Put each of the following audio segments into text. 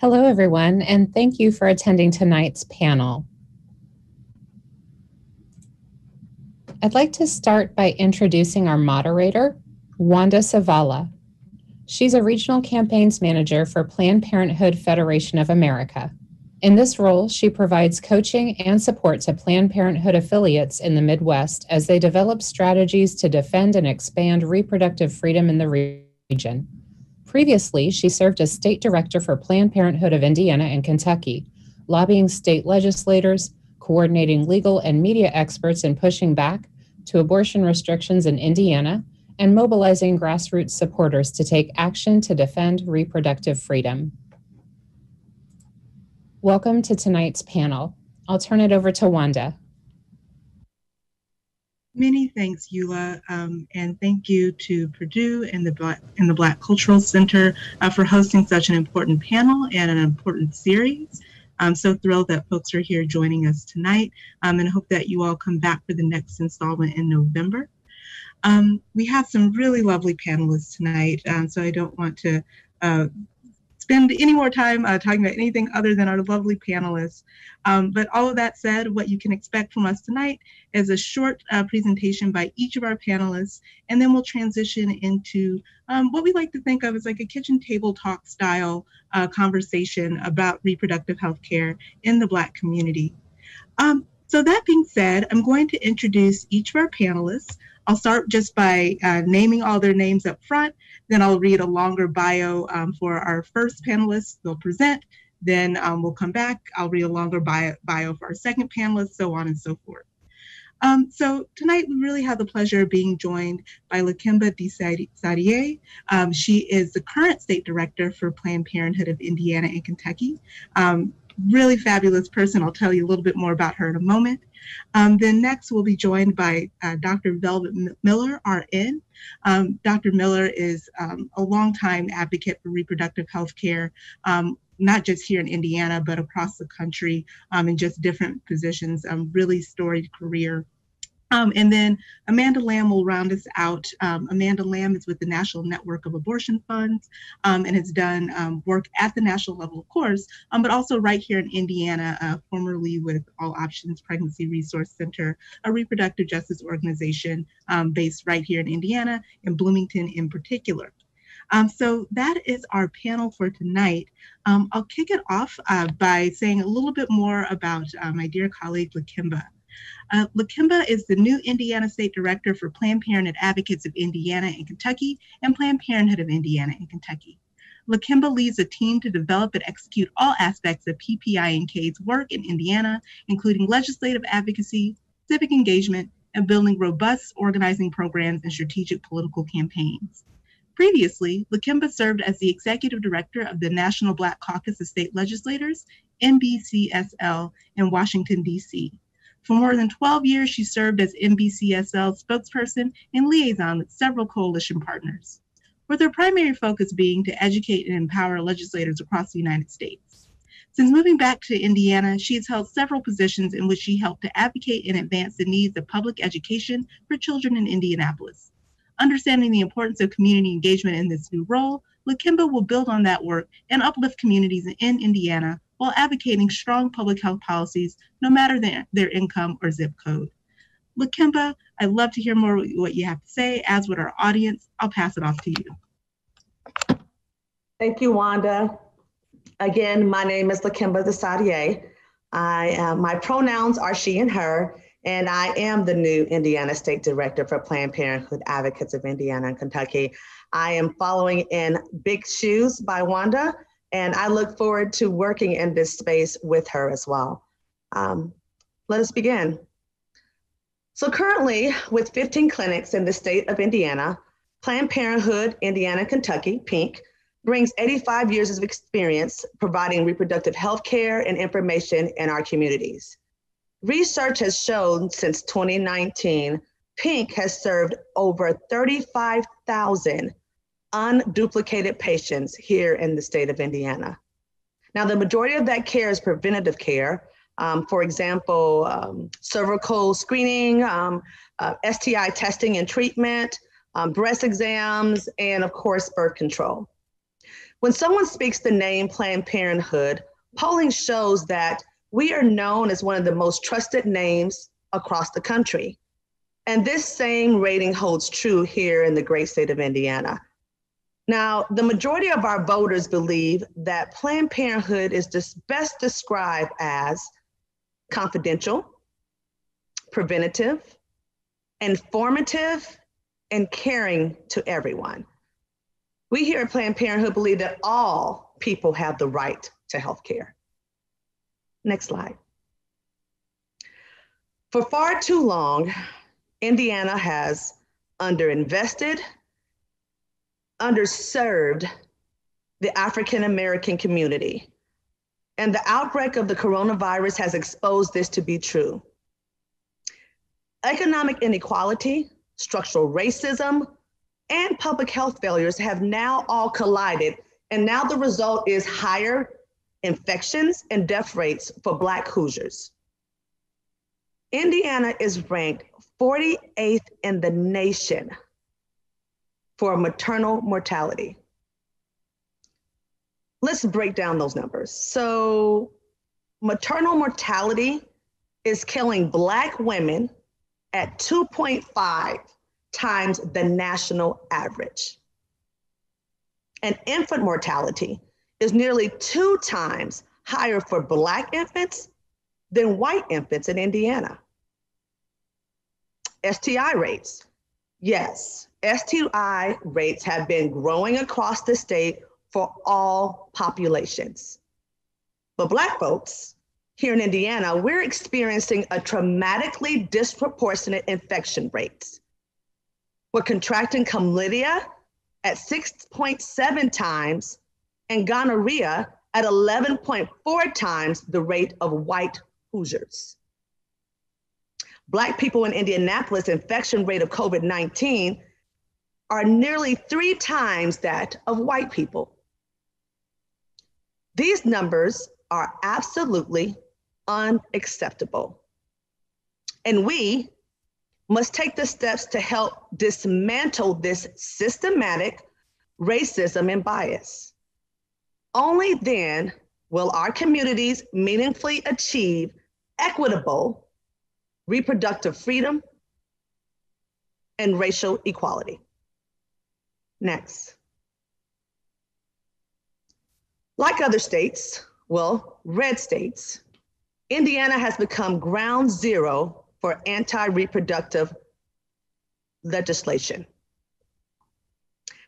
Hello, everyone, and thank you for attending tonight's panel. I'd like to start by introducing our moderator, Wanda Savala. She's a regional campaigns manager for Planned Parenthood Federation of America. In this role, she provides coaching and support to Planned Parenthood affiliates in the Midwest as they develop strategies to defend and expand reproductive freedom in the region. Previously, she served as state director for Planned Parenthood of Indiana and Kentucky, lobbying state legislators, coordinating legal and media experts in pushing back to abortion restrictions in Indiana, and mobilizing grassroots supporters to take action to defend reproductive freedom. Welcome to tonight's panel. I'll turn it over to Wanda. Many thanks, Eula, and thank you to Purdue and the Black Cultural Center for hosting such an important panel and an important series. I'm so thrilled that folks are here joining us tonight, and I hope that you all come back for the next installment in November. We have some really lovely panelists tonight, so I don't want to spend any more time talking about anything other than our lovely panelists. But all of that said, what you can expect from us tonight is a short presentation by each of our panelists, and then we'll transition into what we like to think of as like a kitchen table talk style conversation about reproductive health care in the Black community. So that being said, I'm going to introduce each of our panelists. I'll start just by naming all their names up front. Then I'll read a longer bio for our first panelist. They'll present. Then we'll come back. I'll read a longer bio for our second panelist, so on and so forth. So tonight we really have the pleasure of being joined by Lakemba Desadier. She is the current state director for Planned Parenthood of Indiana and Kentucky. Really fabulous person. I'll tell you a little bit more about her in a moment. Then next we'll be joined by Dr. Velvet Miller, RN. Dr. Miller is a longtime advocate for reproductive health care, not just here in Indiana, but across the country in just different positions, really storied career. And then Amanda Lamb will round us out. Amanda Lamb is with the National Network of Abortion Funds and has done work at the national level, of course, but also right here in Indiana, formerly with All Options Pregnancy Resource Center, a reproductive justice organization based right here in Indiana, in Bloomington in particular. So that is our panel for tonight. I'll kick it off by saying a little bit more about my dear colleague, Lakemba. Lakemba is the new Indiana State Director for Planned Parenthood Advocates of Indiana and Kentucky and Planned Parenthood of Indiana and Kentucky. Lakemba leads a team to develop and execute all aspects of PPI&K's work in Indiana, including legislative advocacy, civic engagement, and building robust organizing programs and strategic political campaigns. Previously, Lakemba served as the Executive Director of the National Black Caucus of State Legislators, NBCSL, in Washington, D.C. For more than 12 years, she served as NBCSL spokesperson and liaison with several coalition partners, with her primary focus being to educate and empower legislators across the United States. Since moving back to Indiana, she has held several positions in which she helped to advocate and advance the needs of public education for children in Indianapolis. Understanding the importance of community engagement in this new role, Lakemba will build on that work and uplift communities in Indiana while advocating strong public health policies, no matter their income or zip code. Lakemba, I'd love to hear more what you have to say, as would our audience. I'll pass it off to you. Thank you, Wanda. Again, my name is Lakemba Desadier. My pronouns are she and her, and I am the new Indiana State Director for Planned Parenthood Advocates of Indiana and Kentucky. I am following in big shoes by Wanda, and I look forward to working in this space with her as well. Let us begin. So currently, with 15 clinics in the state of Indiana, Planned Parenthood Indiana Kentucky, PINK, brings 85 years of experience providing reproductive health care and information in our communities. Research has shown since 2019, PINK has served over 35,000 unduplicated patients here in the state of Indiana. Now, the majority of that care is preventative care. For example, cervical screening, STI testing and treatment, breast exams, and of course, birth control. When someone speaks the name Planned Parenthood, polling shows that we are known as one of the most trusted names across the country. And this same rating holds true here in the great state of Indiana. Now, the majority of our voters believe that Planned Parenthood is best described as confidential, preventative, informative, and caring to everyone. We here at Planned Parenthood believe that all people have the right to health care. Next slide. For far too long, Indiana has underinvested, underserved the African American community. And the outbreak of the coronavirus has exposed this to be true. Economic inequality, structural racism, and public health failures have now all collided. And now the result is higher infections and death rates for Black Hoosiers. Indiana is ranked 48th in the nation for maternal mortality. Let's break down those numbers. So maternal mortality is killing Black women at 2.5 times the national average. And infant mortality is nearly 2 times higher for Black infants than white infants in Indiana. STI rates. Yes, STI rates have been growing across the state for all populations. But Black folks here in Indiana, we're experiencing a dramatically disproportionate infection rates. We're contracting chlamydia at 6.7 times and gonorrhea at 11.4 times the rate of white Hoosiers. Black people in Indianapolis' infection rate of COVID-19 are nearly 3 times that of white people. These numbers are absolutely unacceptable. And we must take the steps to help dismantle this systematic racism and bias. Only then will our communities meaningfully achieve equitable reproductive freedom and racial equality. Next. Like other states, well, red states, Indiana has become ground zero for anti-reproductive legislation.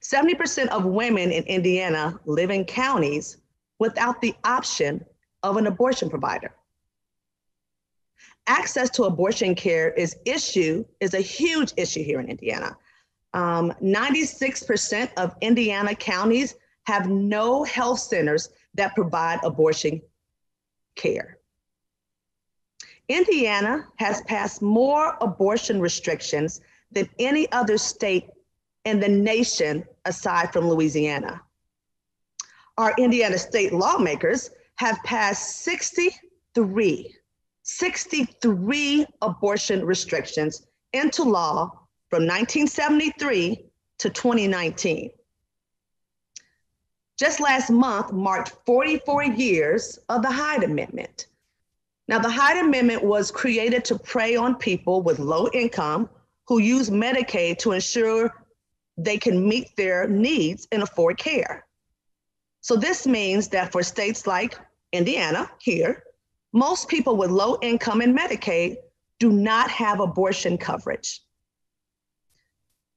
70% of women in Indiana live in counties without the option of an abortion provider. Access to abortion care is a huge issue here in Indiana. 96% of Indiana counties have no health centers that provide abortion care. Indiana has passed more abortion restrictions than any other state in the nation aside from Louisiana. Our Indiana state lawmakers have passed 63 abortion restrictions into law from 1973 to 2019. Just last month marked 44 years of the Hyde Amendment. Now, the Hyde Amendment was created to prey on people with low income who use Medicaid to ensure they can meet their needs and afford care. So this means that for states like Indiana here, most people with low income and Medicaid do not have abortion coverage.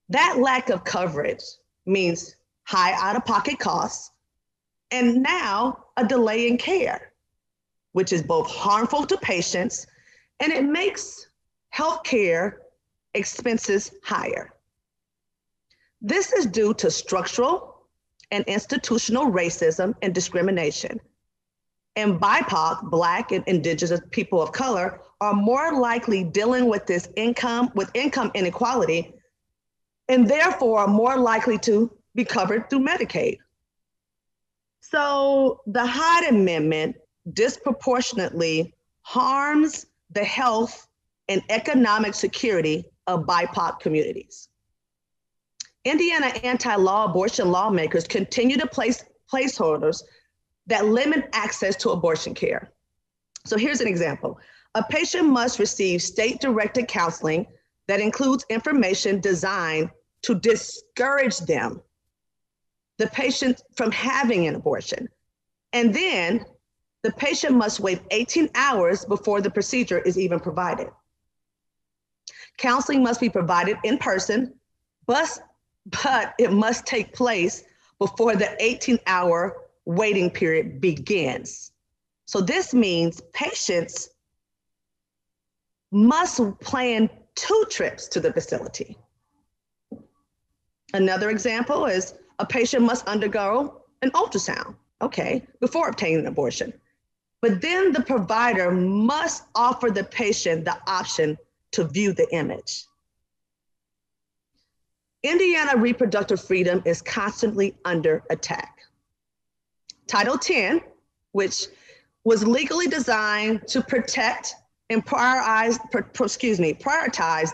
That lack of coverage means high out-of-pocket costs and now a delay in care, which is both harmful to patients and it makes healthcare expenses higher. This is due to structural and institutional racism and discrimination. And BIPOC, Black and Indigenous people of color, are more likely dealing with this income inequality, and therefore are more likely to be covered through Medicaid. So the Hyde Amendment disproportionately harms the health and economic security of BIPOC communities. Indiana anti-law abortion lawmakers continue to place placeholders that limit access to abortion care. So here's an example. A patient must receive state-directed counseling that includes information designed to discourage them, the patient, from having an abortion. And then the patient must wait 18 hours before the procedure is even provided. Counseling must be provided in person, but it must take place before the 18-hour waiting period begins. So this means patients must plan 2 trips to the facility. Another example is a patient must undergo an ultrasound, okay, before obtaining an abortion. But then the provider must offer the patient the option to view the image. Indiana reproductive freedom is constantly under attack. Title 10, which was legally designed to protect and prioritize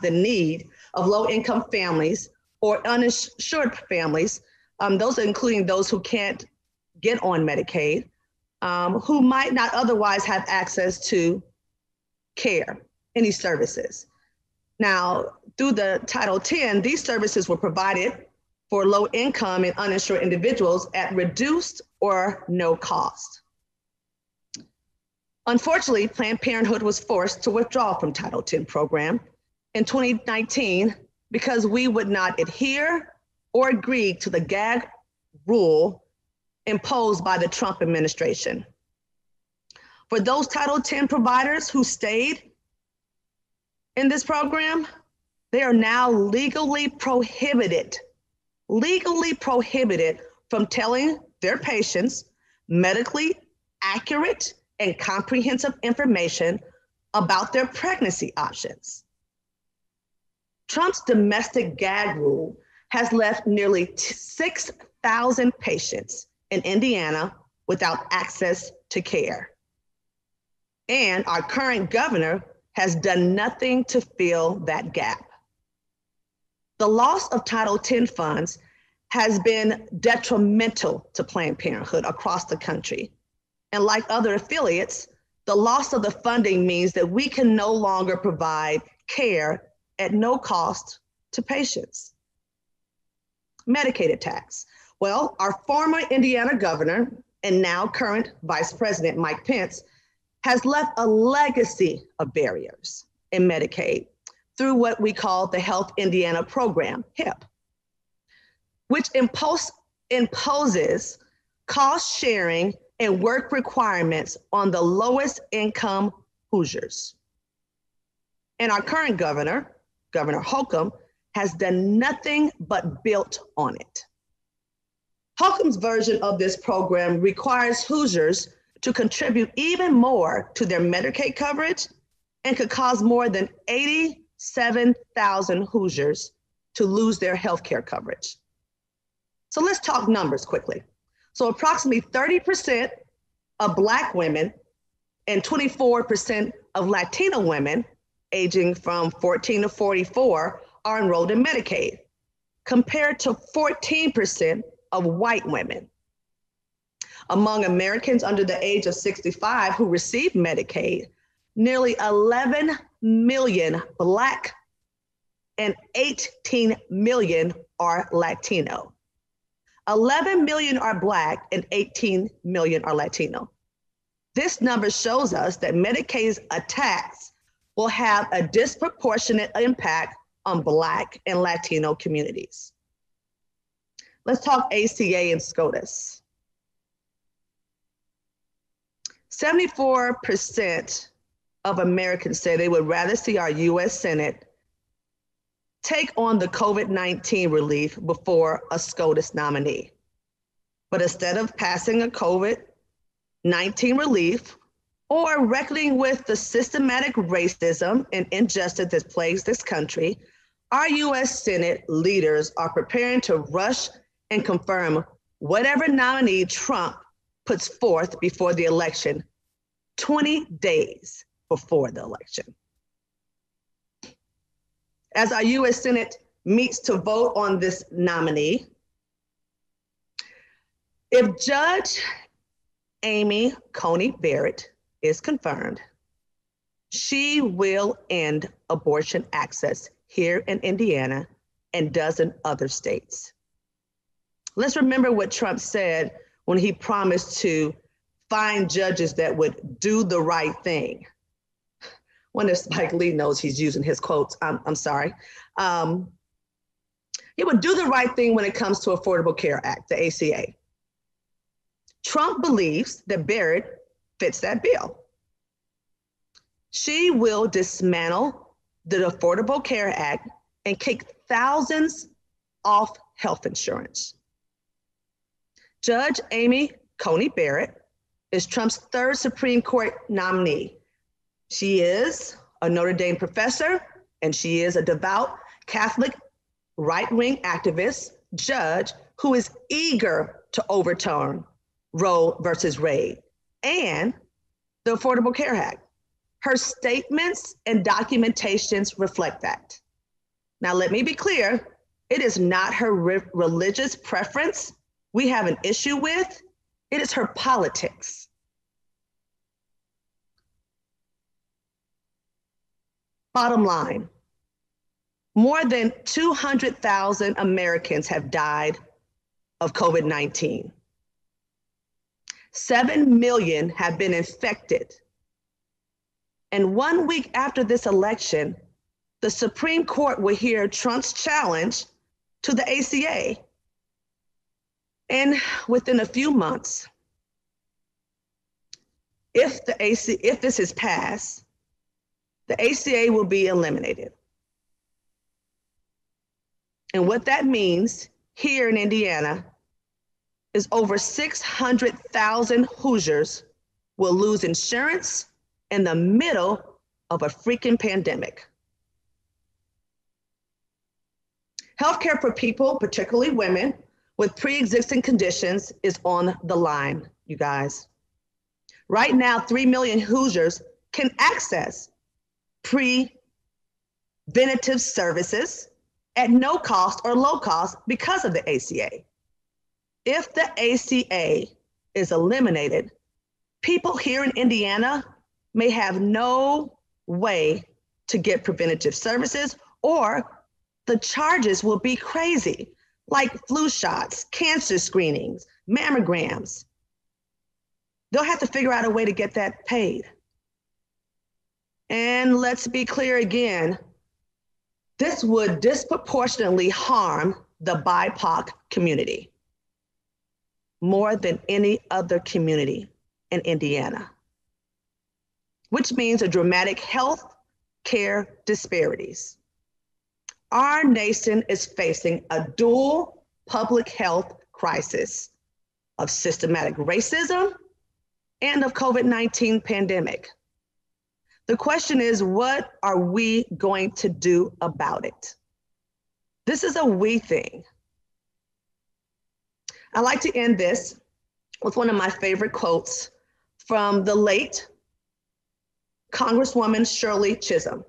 the need of low-income families or uninsured families, those are including those who can't get on Medicaid, who might not otherwise have access to care, any services. Now, through the Title 10, these services were provided for low-income and uninsured individuals at reduced or no cost. Unfortunately, Planned Parenthood was forced to withdraw from Title 10 program in 2019 because we would not adhere or agree to the gag rule imposed by the Trump administration. For those Title 10 providers who stayed in this program, they are now legally prohibited from telling their patients medically accurate and comprehensive information about their pregnancy options. Trump's domestic gag rule has left nearly 6,000 patients in Indiana without access to care. And our current governor has done nothing to fill that gap. The loss of Title 10 funds has been detrimental to Planned Parenthood across the country. And like other affiliates, the loss of the funding means that we can no longer provide care at no cost to patients. Medicaid attacks. Well, our former Indiana governor and now current Vice President Mike Pence has left a legacy of barriers in Medicaid through what we call the Health Indiana program, HIP, which imposes cost sharing and work requirements on the lowest income Hoosiers. And our current governor, Governor Holcomb, has done nothing but built on it. Holcomb's version of this program requires Hoosiers to contribute even more to their Medicaid coverage and could cause more than 87,000 Hoosiers to lose their healthcare coverage. So let's talk numbers quickly. So approximately 30% of Black women and 24% of Latino women aging from 14 to 44 are enrolled in Medicaid, compared to 14% of white women. Among Americans under the age of 65 who receive Medicaid, nearly 11 million Black and 18 million are Latino. 11 million are Black and 18 million are Latino. This number shows us that Medicaid's attacks will have a disproportionate impact on Black and Latino communities. Let's talk ACA and SCOTUS. 74% of Americans say they would rather see our US Senate take on the COVID-19 relief before a SCOTUS nominee. But instead of passing a COVID-19 relief or reckoning with the systematic racism and injustice that plagues this country, our US Senate leaders are preparing to rush and confirm whatever nominee Trump puts forth before the election, 20 days before the election. As our US Senate meets to vote on this nominee, If Judge Amy Coney Barrett is confirmed, she will end abortion access here in Indiana and dozen other states. Let's remember what Trump said when he promised to find judges that would do the right thing. Wonder if Spike Lee knows he's using his quotes. I'm sorry. He would do the right thing when it comes to Affordable Care Act, the ACA. Trump believes that Barrett fits that bill. She will dismantle the Affordable Care Act and kick thousands off health insurance. Judge Amy Coney Barrett is Trump's third Supreme Court nominee. She is a Notre Dame professor, and she is a devout Catholic right-wing activist judge who is eager to overturn Roe versus Wade and the Affordable Care Act. Her statements and documentations reflect that. Now, let me be clear, it is not her religious preference we have an issue with, it is her politics. Bottom line, more than 200,000 Americans have died of COVID-19. 7 million have been infected. And 1 week after this election, the Supreme Court will hear Trump's challenge to the ACA. And within a few months, if this is passed, the ACA will be eliminated. And what that means here in Indiana is over 600,000 Hoosiers will lose insurance in the middle of a freaking pandemic. Healthcare for people, particularly women, with pre-existing conditions is on the line, you guys. Right now, 3 million Hoosiers can access preventative services at no cost or low cost because of the ACA. If the ACA is eliminated, people here in Indiana may have no way to get preventative services, or the charges will be crazy, like flu shots, cancer screenings, mammograms. They'll have to figure out a way to get that paid. And let's be clear again, this would disproportionately harm the BIPOC community more than any other community in Indiana, which means a dramatic health care disparities. Our nation is facing a dual public health crisis of systematic racism and of COVID-19 pandemic. The question is, what are we going to do about it? This is a we thing. I like to end this with one of my favorite quotes from the late Congresswoman Shirley Chisholm.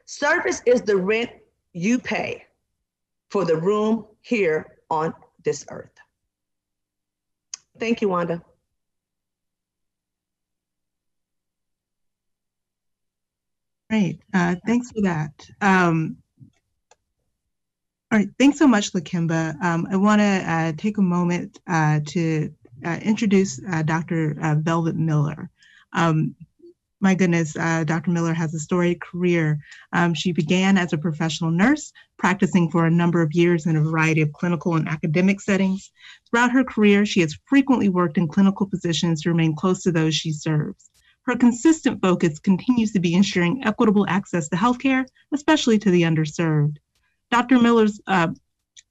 Service is the rent you pay for the room here on this earth. Thank you, Wanda. Great, thanks for that. All right, thanks so much, Lakimba. I wanna take a moment to introduce Dr. Velvet Miller. My goodness, Dr. Miller has a storied career. She began as a professional nurse, practicing for a number of years in a variety of clinical and academic settings. Throughout her career, she has frequently worked in clinical positions to remain close to those she serves. Her consistent focus continues to be ensuring equitable access to healthcare, especially to the underserved. Dr. Miller's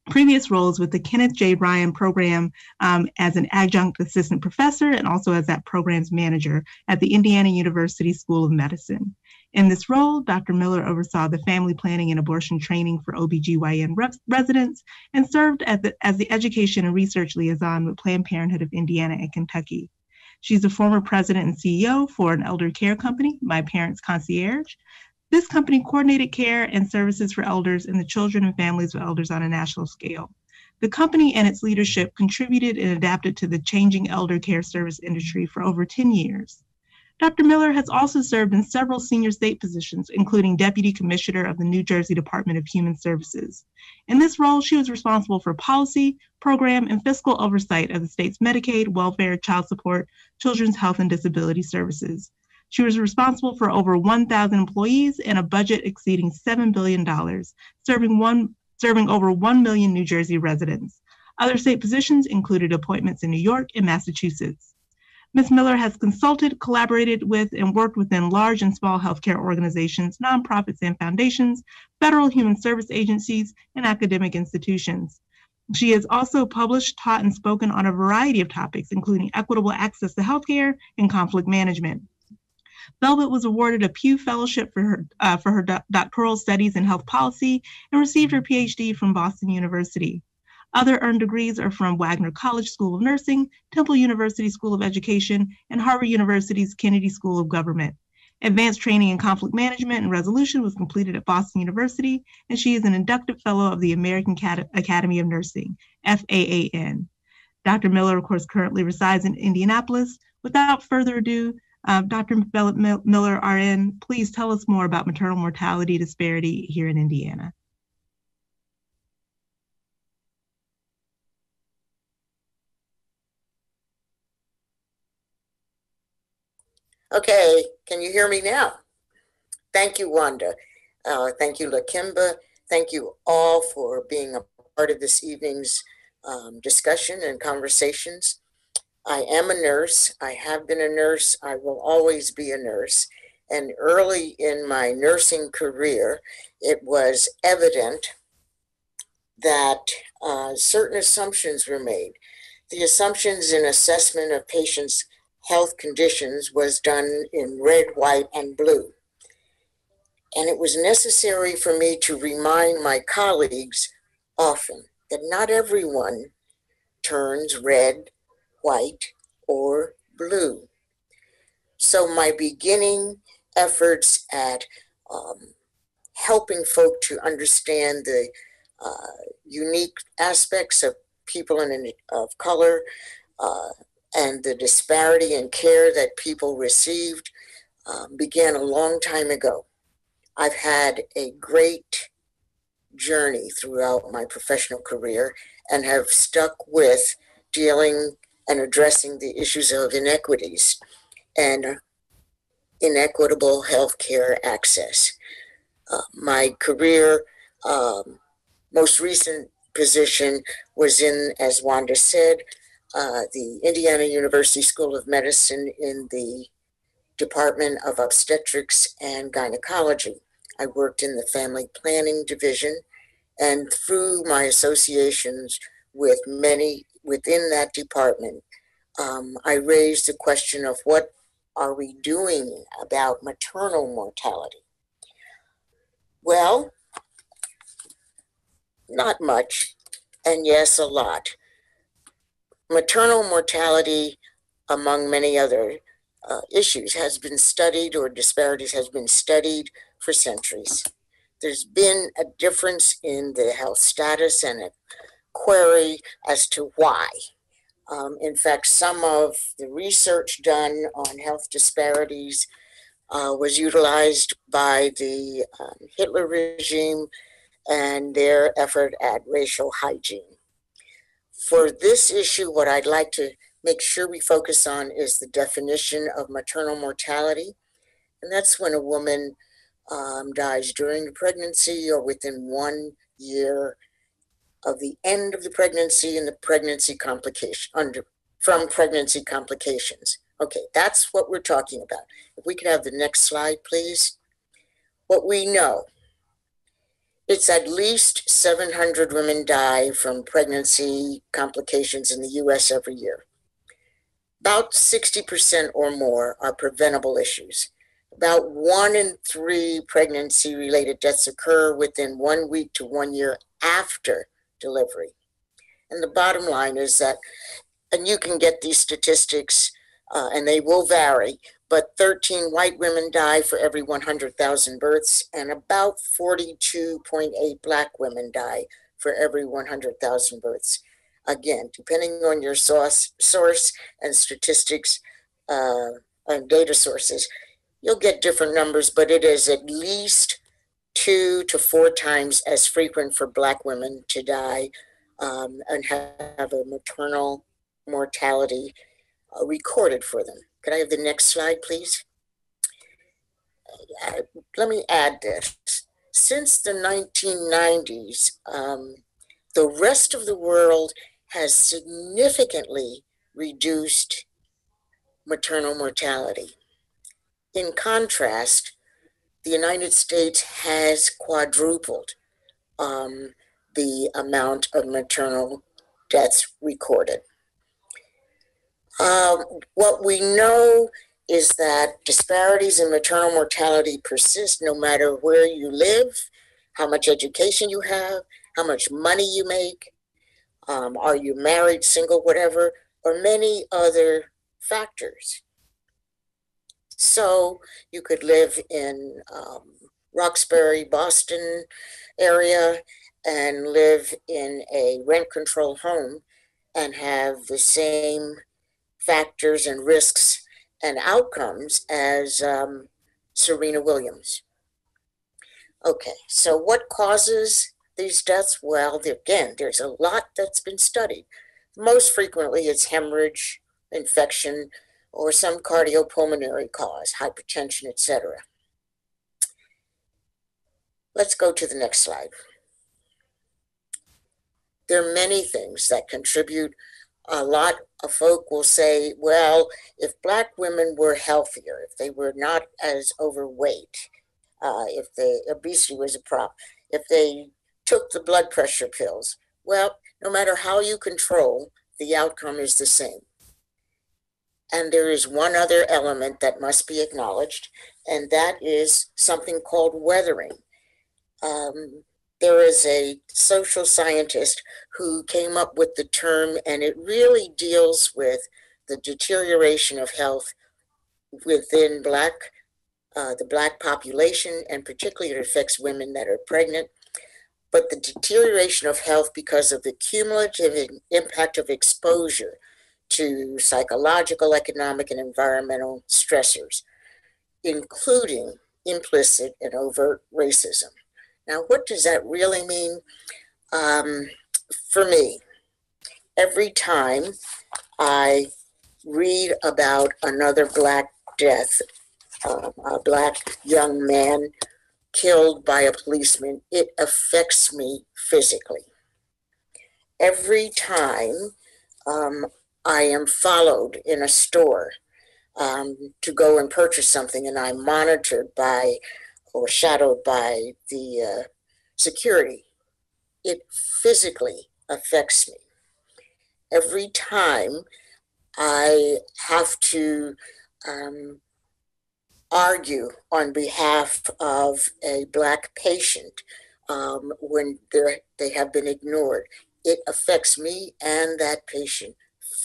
previous roles with the Kenneth J. Ryan program as an adjunct assistant professor and also as that program's manager at the Indiana University School of Medicine. In this role, Dr. Miller oversaw the family planning and abortion training for OBGYN residents and served as the education and research liaison with Planned Parenthood of Indiana and Kentucky. She's a former president and CEO for an elder care company, My Parents Concierge. This company coordinated care and services for elders and the children and families of elders on a national scale. The company and its leadership contributed and adapted to the changing elder care service industry for over 10 years. Dr. Miller has also served in several senior state positions, including Deputy Commissioner of the New Jersey Department of Human Services. In this role, she was responsible for policy, program, and fiscal oversight of the state's Medicaid, welfare, child support, children's health, and disability services. She was responsible for over 1,000 employees and a budget exceeding $7 billion, serving over 1 million New Jersey residents. Other state positions included appointments in New York and Massachusetts. Ms. Miller has consulted, collaborated with, and worked within large and small healthcare organizations, nonprofits and foundations, federal human service agencies, and academic institutions. She has also published, taught, and spoken on a variety of topics, including equitable access to healthcare and conflict management. Velvet was awarded a Pew Fellowship for her doctoral studies in health policy and received her PhD from Boston University. Other earned degrees are from Wagner College School of Nursing, Temple University School of Education, and Harvard University's Kennedy School of Government. Advanced training in conflict management and resolution was completed at Boston University, and she is an inducted fellow of the American Academy of Nursing, FAAN. Dr. Miller, of course, currently resides in Indianapolis. Without further ado, Dr. Miller, RN, please tell us more about maternal mortality disparity here in Indiana. Okay, can you hear me now? Thank you, Wanda. Thank you, Lakimba. Thank you all for being a part of this evening's discussion and conversations. I am a nurse. I have been a nurse. I will always be a nurse. And early in my nursing career, it was evident that certain assumptions were made. The assumptions in assessment of patients' health conditions was done in red, white, and blue. And it was necessary for me to remind my colleagues often that not everyone turns red, white, or blue. So my beginning efforts at helping folk to understand the unique aspects of people of color, and the disparity in care that people received began a long time ago. I've had a great journey throughout my professional career and have stuck with dealing and addressing the issues of inequities and inequitable healthcare access. My career, most recent position was in, as Wanda said, the Indiana University School of Medicine in the Department of Obstetrics and Gynecology. I worked in the Family Planning Division, and through my associations with many within that department, I raised the question of what are we doing about maternal mortality? Well, not much, and yes, a lot. Maternal mortality, among many other issues, has been studied, or disparities has been studied for centuries. There's been a difference in the health status and a query as to why. In fact, some of the research done on health disparities was utilized by the Hitler regime and their effort at racial hygiene. For this issue, what I'd like to make sure we focus on is the definition of maternal mortality. And that's when a woman dies during the pregnancy or within 1 year of the end of the pregnancy and the pregnancy from pregnancy complications. Okay, that's what we're talking about. If we could have the next slide, please. What we know, it's at least 700 women die from pregnancy complications in the US every year. About 60% or more are preventable issues. About 1 in 3 pregnancy-related deaths occur within 1 week to 1 year after delivery. And the bottom line is that, and you can get these statistics, and they will vary, but 13 white women die for every 100,000 births, and about 42.8 Black women die for every 100,000 births. Again, depending on your source and statistics and data sources, you'll get different numbers, but it is at least 2 to 4 times as frequent for Black women to die and have a maternal mortality recorded for them. Could I have the next slide, please? Let me add this. Since the 1990s, the rest of the world has significantly reduced maternal mortality. In contrast, the United States has quadrupled the amount of maternal deaths recorded. What we know is that disparities in maternal mortality persist no matter where you live, how much education you have, how much money you make, are you married, single, whatever, or many other factors. So you could live in Roxbury, Boston area and live in a rent-controlled home and have the same factors and risks and outcomes as Serena Williams. Okay, so what causes these deaths? Well, again, there's a lot that's been studied. Most frequently, it's hemorrhage, infection, or some cardiopulmonary cause, hypertension, etc. Let's go to the next slide. There are many things that contribute. A lot of folk will say, well, if Black women were healthier, if they were not as overweight, if the obesity was a problem, if they took the blood pressure pills, well, no matter how you control, the outcome is the same. And there is one other element that must be acknowledged, and that is something called weathering. There is a social scientist who came up with the term, and it really deals with the deterioration of health within the Black population, and particularly it affects women that are pregnant. But the deterioration of health because of the cumulative impact of exposure to psychological, economic, and environmental stressors, including implicit and overt racism. Now, what does that really mean? For me, every time I read about another Black death, a Black young man killed by a policeman, it affects me physically. Every time I am followed in a store to go and purchase something and I'm monitored by or shadowed by the security, it physically affects me. Every time I have to argue on behalf of a Black patient when they have been ignored, it affects me and that patient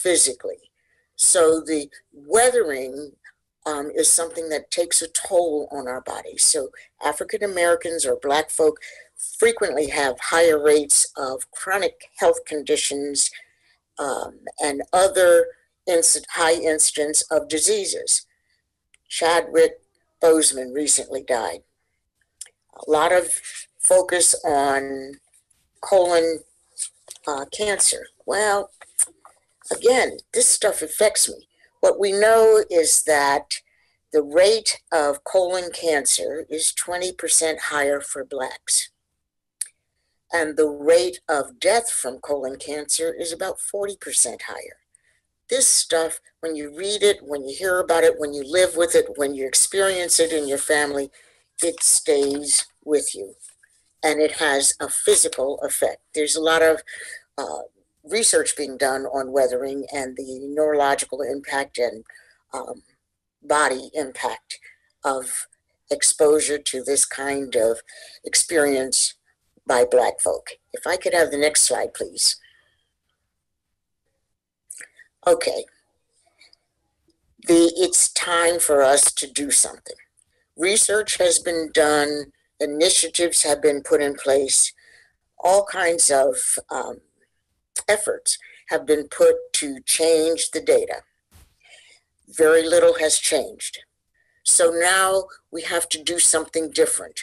physically. So the weathering is something that takes a toll on our bodies. So African Americans or Black folk frequently have higher rates of chronic health conditions and other high incidence of diseases. Chadwick Boseman recently died. A lot of focus on colon cancer. Well, again, this stuff affects me. What we know is that the rate of colon cancer is 20% higher for Blacks. And the rate of death from colon cancer is about 40% higher. This stuff, when you read it, when you hear about it, when you live with it, when you experience it in your family, it stays with you. And it has a physical effect. There's a lot of research being done on weathering and the neurological impact and body impact of exposure to this kind of experience by Black folk. If I could have the next slide, please. Okay. It's time for us to do something. Research has been done, initiatives have been put in place. all kinds of efforts have been put to change the data. Very little has changed. So now we have to do something different.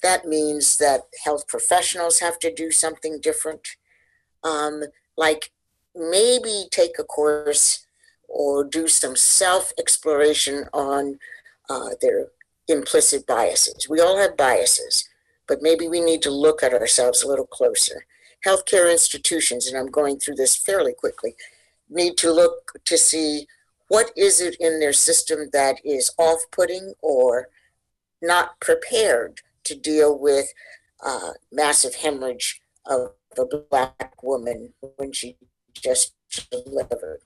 That means that health professionals have to do something different, like maybe take a course or do some self-exploration on their implicit biases. We all have biases, but maybe we need to look at ourselves a little closer. Healthcare institutions, and I'm going through this fairly quickly, need to look to see what is it in their system that is off-putting or not prepared to deal with massive hemorrhage of a Black woman when she just delivered.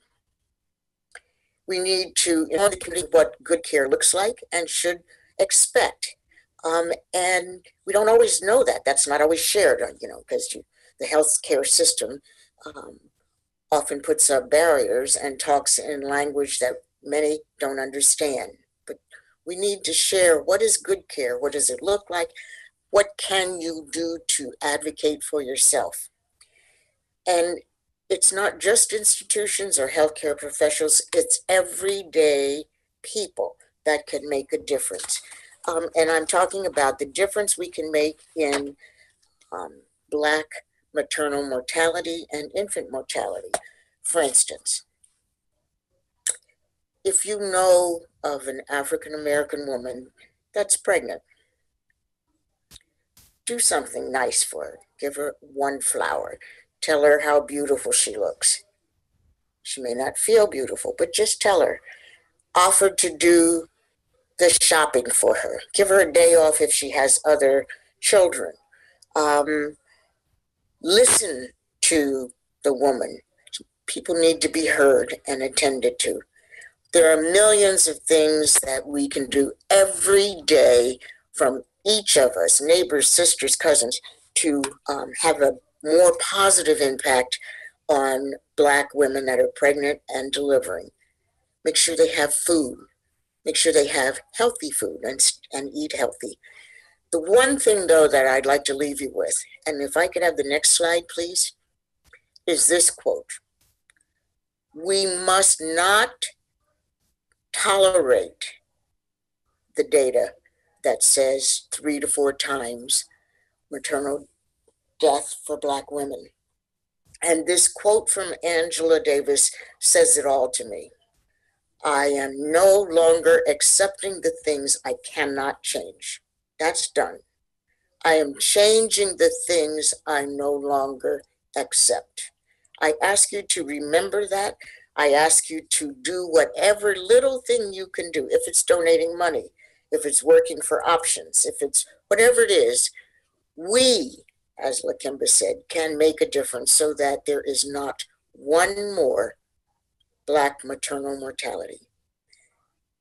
We need to communicate what good care looks like and should expect. And we don't always know that. That's not always shared, because the healthcare system often puts up barriers and talks in language that many don't understand. But we need to share what is good care, what does it look like, what can you do to advocate for yourself. And it's not just institutions or healthcare professionals, it's everyday people that can make a difference. And I'm talking about the difference we can make in Black maternal mortality and infant mortality. For instance, if you know of an African-American woman that's pregnant, do something nice for her. Give her one flower. Tell her how beautiful she looks. She may not feel beautiful, but just tell her. Offer to do the shopping for her. Give her a day off if she has other children. Listen to the woman. People need to be heard and attended to. There are millions of things that we can do every day from each of us, neighbors, sisters, cousins, to have a more positive impact on Black women that are pregnant and delivering. Make sure they have food. Make sure they have healthy food and eat healthy. The one thing, though, that I'd like to leave you with, and if I could have the next slide, please, is this quote. We must not tolerate the data that says 3 to 4 times maternal death for Black women. And this quote from Angela Davis says it all to me. I am no longer accepting the things I cannot change. That's done. I am changing the things I no longer accept. I ask you to remember that. I ask you to do whatever little thing you can do. If it's donating money, if it's working for options, if it's whatever it is, we, as Lakemba said, can make a difference so that there is not one more Black maternal mortality.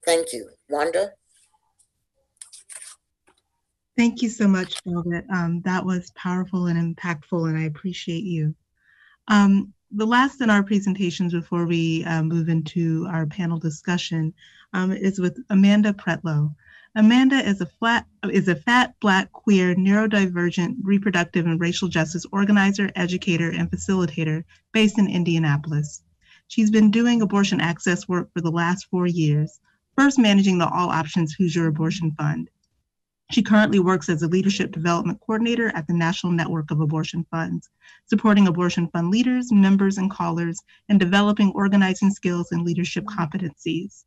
Thank you. Wanda? Thank you so much, Velvet. That was powerful and impactful, and I appreciate you. The last in our presentations before we move into our panel discussion is with Amanda Pretlow. Amanda is a fat, Black, queer, neurodivergent, reproductive, and racial justice organizer, educator, and facilitator based in Indianapolis. She's been doing abortion access work for the last 4 years, first managing the All Options Hoosier Abortion Fund. She currently works as a leadership development coordinator at the National Network of Abortion Funds, supporting abortion fund leaders, members, and callers, and developing organizing skills and leadership competencies.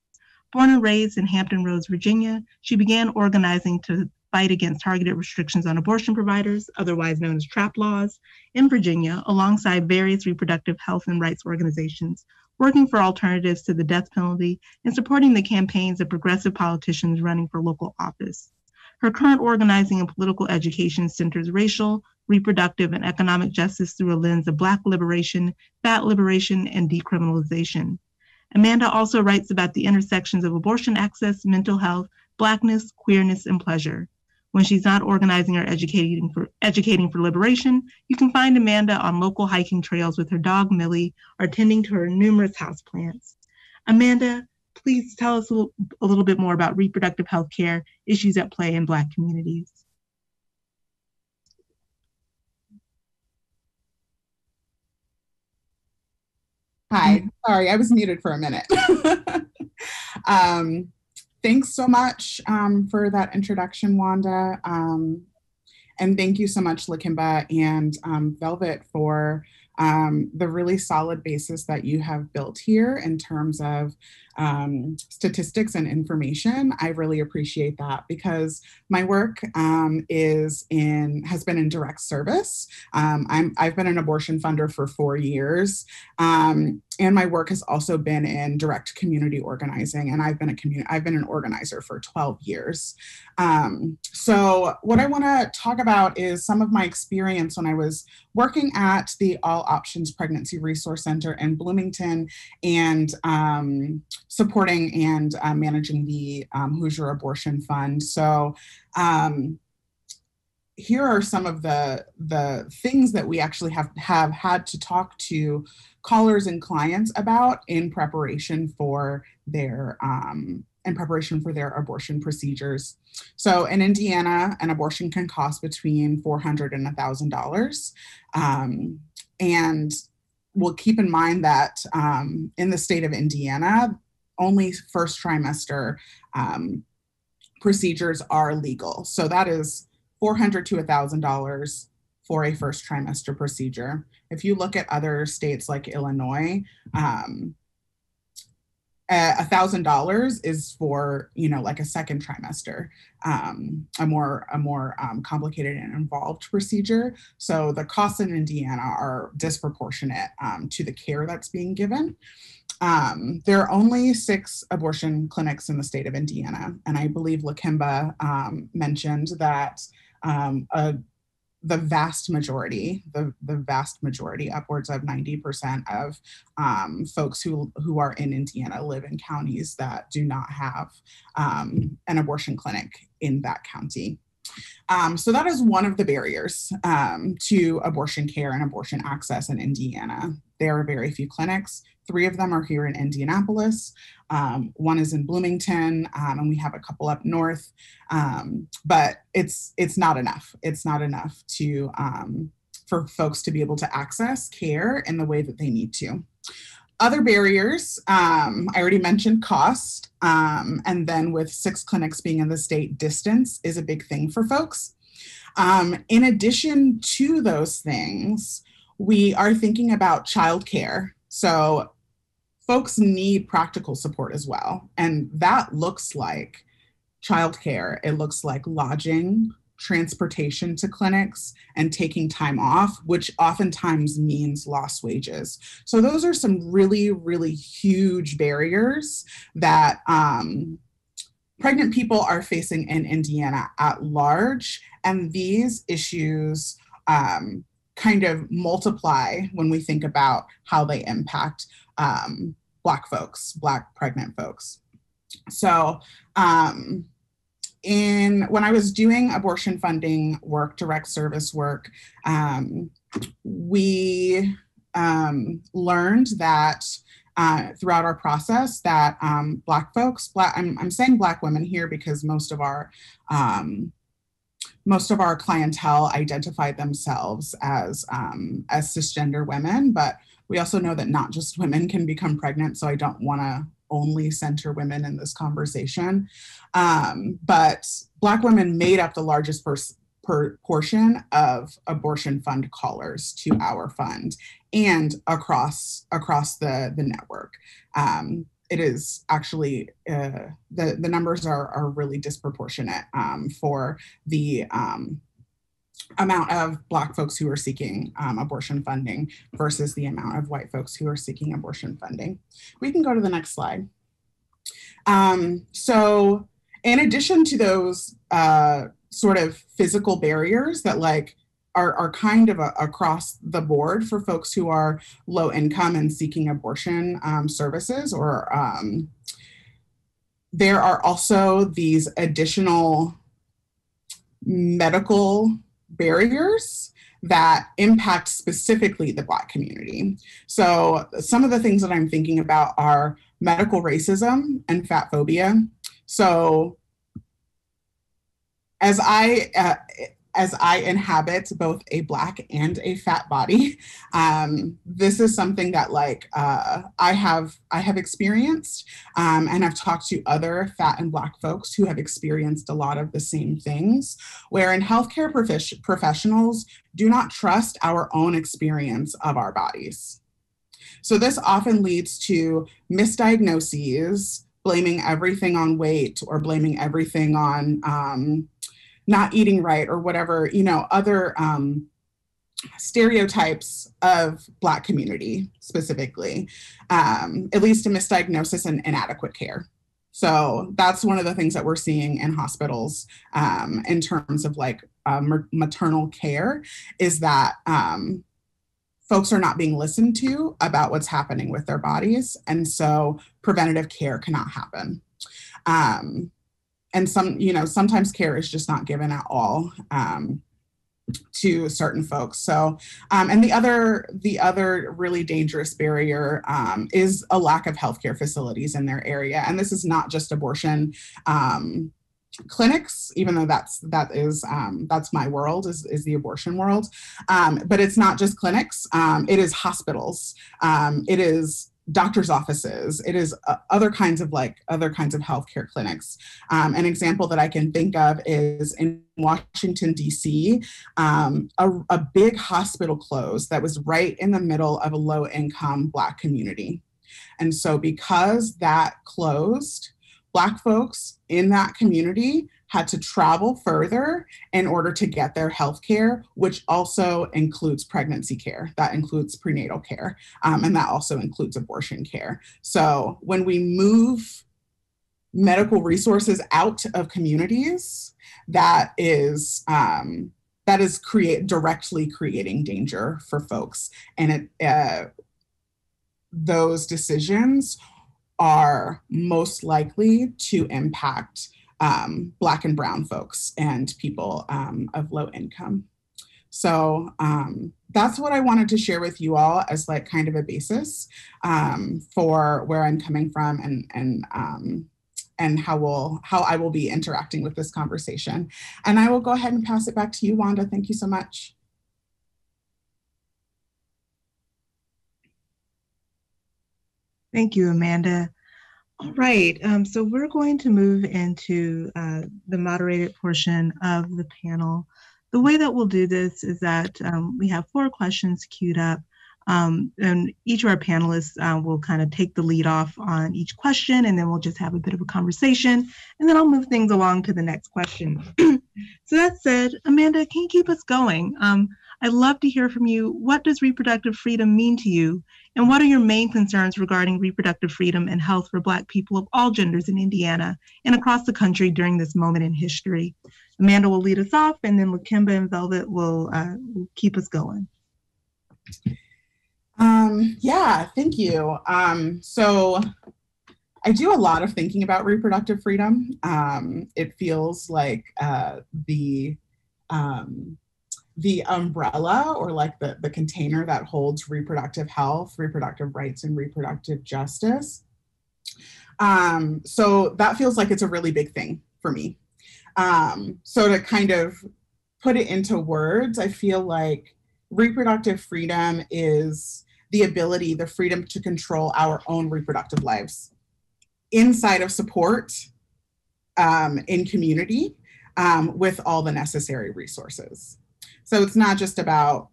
Born and raised in Hampton Roads, Virginia, she began organizing to fight against targeted restrictions on abortion providers, otherwise known as TRAP laws, in Virginia, alongside various reproductive health and rights organizations, working for alternatives to the death penalty and supporting the campaigns of progressive politicians running for local office. Her current organizing and political education centers racial, reproductive, and economic justice through a lens of Black liberation, fat liberation, and decriminalization. Amanda also writes about the intersections of abortion access, mental health, Blackness, queerness, and pleasure. When she's not organizing or educating for liberation, you can find Amanda on local hiking trails with her dog Millie or tending to her numerous houseplants. Amanda, please tell us a little bit more about reproductive health care issues at play in Black communities. Hi, sorry, I was muted for a minute. Thanks so much for that introduction, Wanda. And thank you so much, Lakimba and Velvet, for the really solid basis that you have built here in terms of statistics and information. I really appreciate that because my work has been in direct service. I've been an abortion funder for 4 years. And my work has also been in direct community organizing, and I've been an organizer for 12 years. So what I want to talk about is some of my experience when I was working at the All Options Pregnancy Resource Center in Bloomington and supporting and managing the Hoosier Abortion Fund. So here are some of the things that we actually have had to talk to callers and clients about in preparation for their abortion procedures. So in Indiana, an abortion can cost between $400 and $1,000. And we'll keep in mind that in the state of Indiana, only first trimester procedures are legal. So that is $400 to $1,000 for a first trimester procedure. If you look at other states like Illinois, $1,000 is for, like a second trimester, a more complicated and involved procedure. So the costs in Indiana are disproportionate to the care that's being given. There are only 6 abortion clinics in the state of Indiana, and I believe Lakimba mentioned that the vast majority, upwards of 90% of folks who are in Indiana live in counties that do not have an abortion clinic in that county. So that is one of the barriers to abortion care and abortion access in Indiana. There are very few clinics. 3 of them are here in Indianapolis. 1 is in Bloomington, and we have a couple up north. But it's not enough. It's not enough to for folks to be able to access care in the way that they need to. Other barriers, I already mentioned cost, and then with 6 clinics being in the state, distance is a big thing for folks. In addition to those things, we are thinking about childcare. So folks need practical support as well. And that looks like childcare. It looks like lodging, transportation to clinics, and taking time off, which oftentimes means lost wages. So those are some really, really huge barriers that pregnant people are facing in Indiana at large. And these issues kind of multiply when we think about how they impact Black pregnant folks. So when I was doing abortion funding work, direct service work, we learned that throughout our process that Black folks, I'm saying Black women here because most of our clientele identified themselves as cisgender women, but we also know that not just women can become pregnant, so I don't want to only center women in this conversation. But Black women made up the largest portion of abortion fund callers to our fund and across the network. It is actually, the numbers are really disproportionate for the amount of Black folks who are seeking abortion funding versus the amount of white folks who are seeking abortion funding. We can go to the next slide. So in addition to those sort of physical barriers that are kind of across the board for folks who are low income and seeking abortion services, or there are also these additional medical barriers that impact specifically the Black community. So some of the things that I'm thinking about are medical racism and fat phobia. So as as I inhabit both a Black and a fat body, this is something that like I have experienced, and I've talked to other fat and Black folks who have experienced a lot of the same things, wherein healthcare professionals do not trust our own experience of our bodies. So this often leads to misdiagnoses, blaming everything on weight or blaming everything on not eating right or whatever, you know, other stereotypes of Black community specifically. It leads to misdiagnosis and inadequate care. So that's one of the things that we're seeing in hospitals in terms of like maternal care, is that folks are not being listened to about what's happening with their bodies. And so preventative care cannot happen. And sometimes care is just not given at all to certain folks. So, and the other really dangerous barrier is a lack of healthcare facilities in their area. And this is not just abortion clinics, even though that's my world, is the abortion world. But it's not just clinics. It is hospitals. It is doctor's offices. It is other kinds of healthcare clinics. An example that I can think of is in Washington, D.C., a big hospital closed that was right in the middle of a low-income Black community. And so because that closed, Black folks in that community had to travel further in order to get their health care, which also includes pregnancy care, that includes prenatal care, and that also includes abortion care. So when we move medical resources out of communities, that is directly creating danger for folks. And those decisions are most likely to impact Black and brown folks and people of low income. So that's what I wanted to share with you all as like kind of a basis for where I'm coming from and how I will be interacting with this conversation. And I will go ahead and pass it back to you, Wanda. Thank you so much. Thank you, Amanda. All right, so we're going to move into the moderated portion of the panel. The way that we'll do this is that we have 4 questions queued up, and each of our panelists will kind of take the lead off on each question, and then we'll just have a bit of a conversation, and then I'll move things along to the next question. So that said, Amanda, can you keep us going? I'd love to hear from you. What does reproductive freedom mean to you? And what are your main concerns regarding reproductive freedom and health for Black people of all genders in Indiana and across the country during this moment in history? Amanda will lead us off, and then Lakimba and Velvet will keep us going. Yeah, thank you. So I do a lot of thinking about reproductive freedom. It feels like the umbrella, or like the container that holds reproductive health, reproductive rights, and reproductive justice. So that feels like it's a really big thing for me. So to kind of put it into words, I feel like reproductive freedom is the freedom to control our own reproductive lives inside of support, in community, with all the necessary resources. So it's not just about,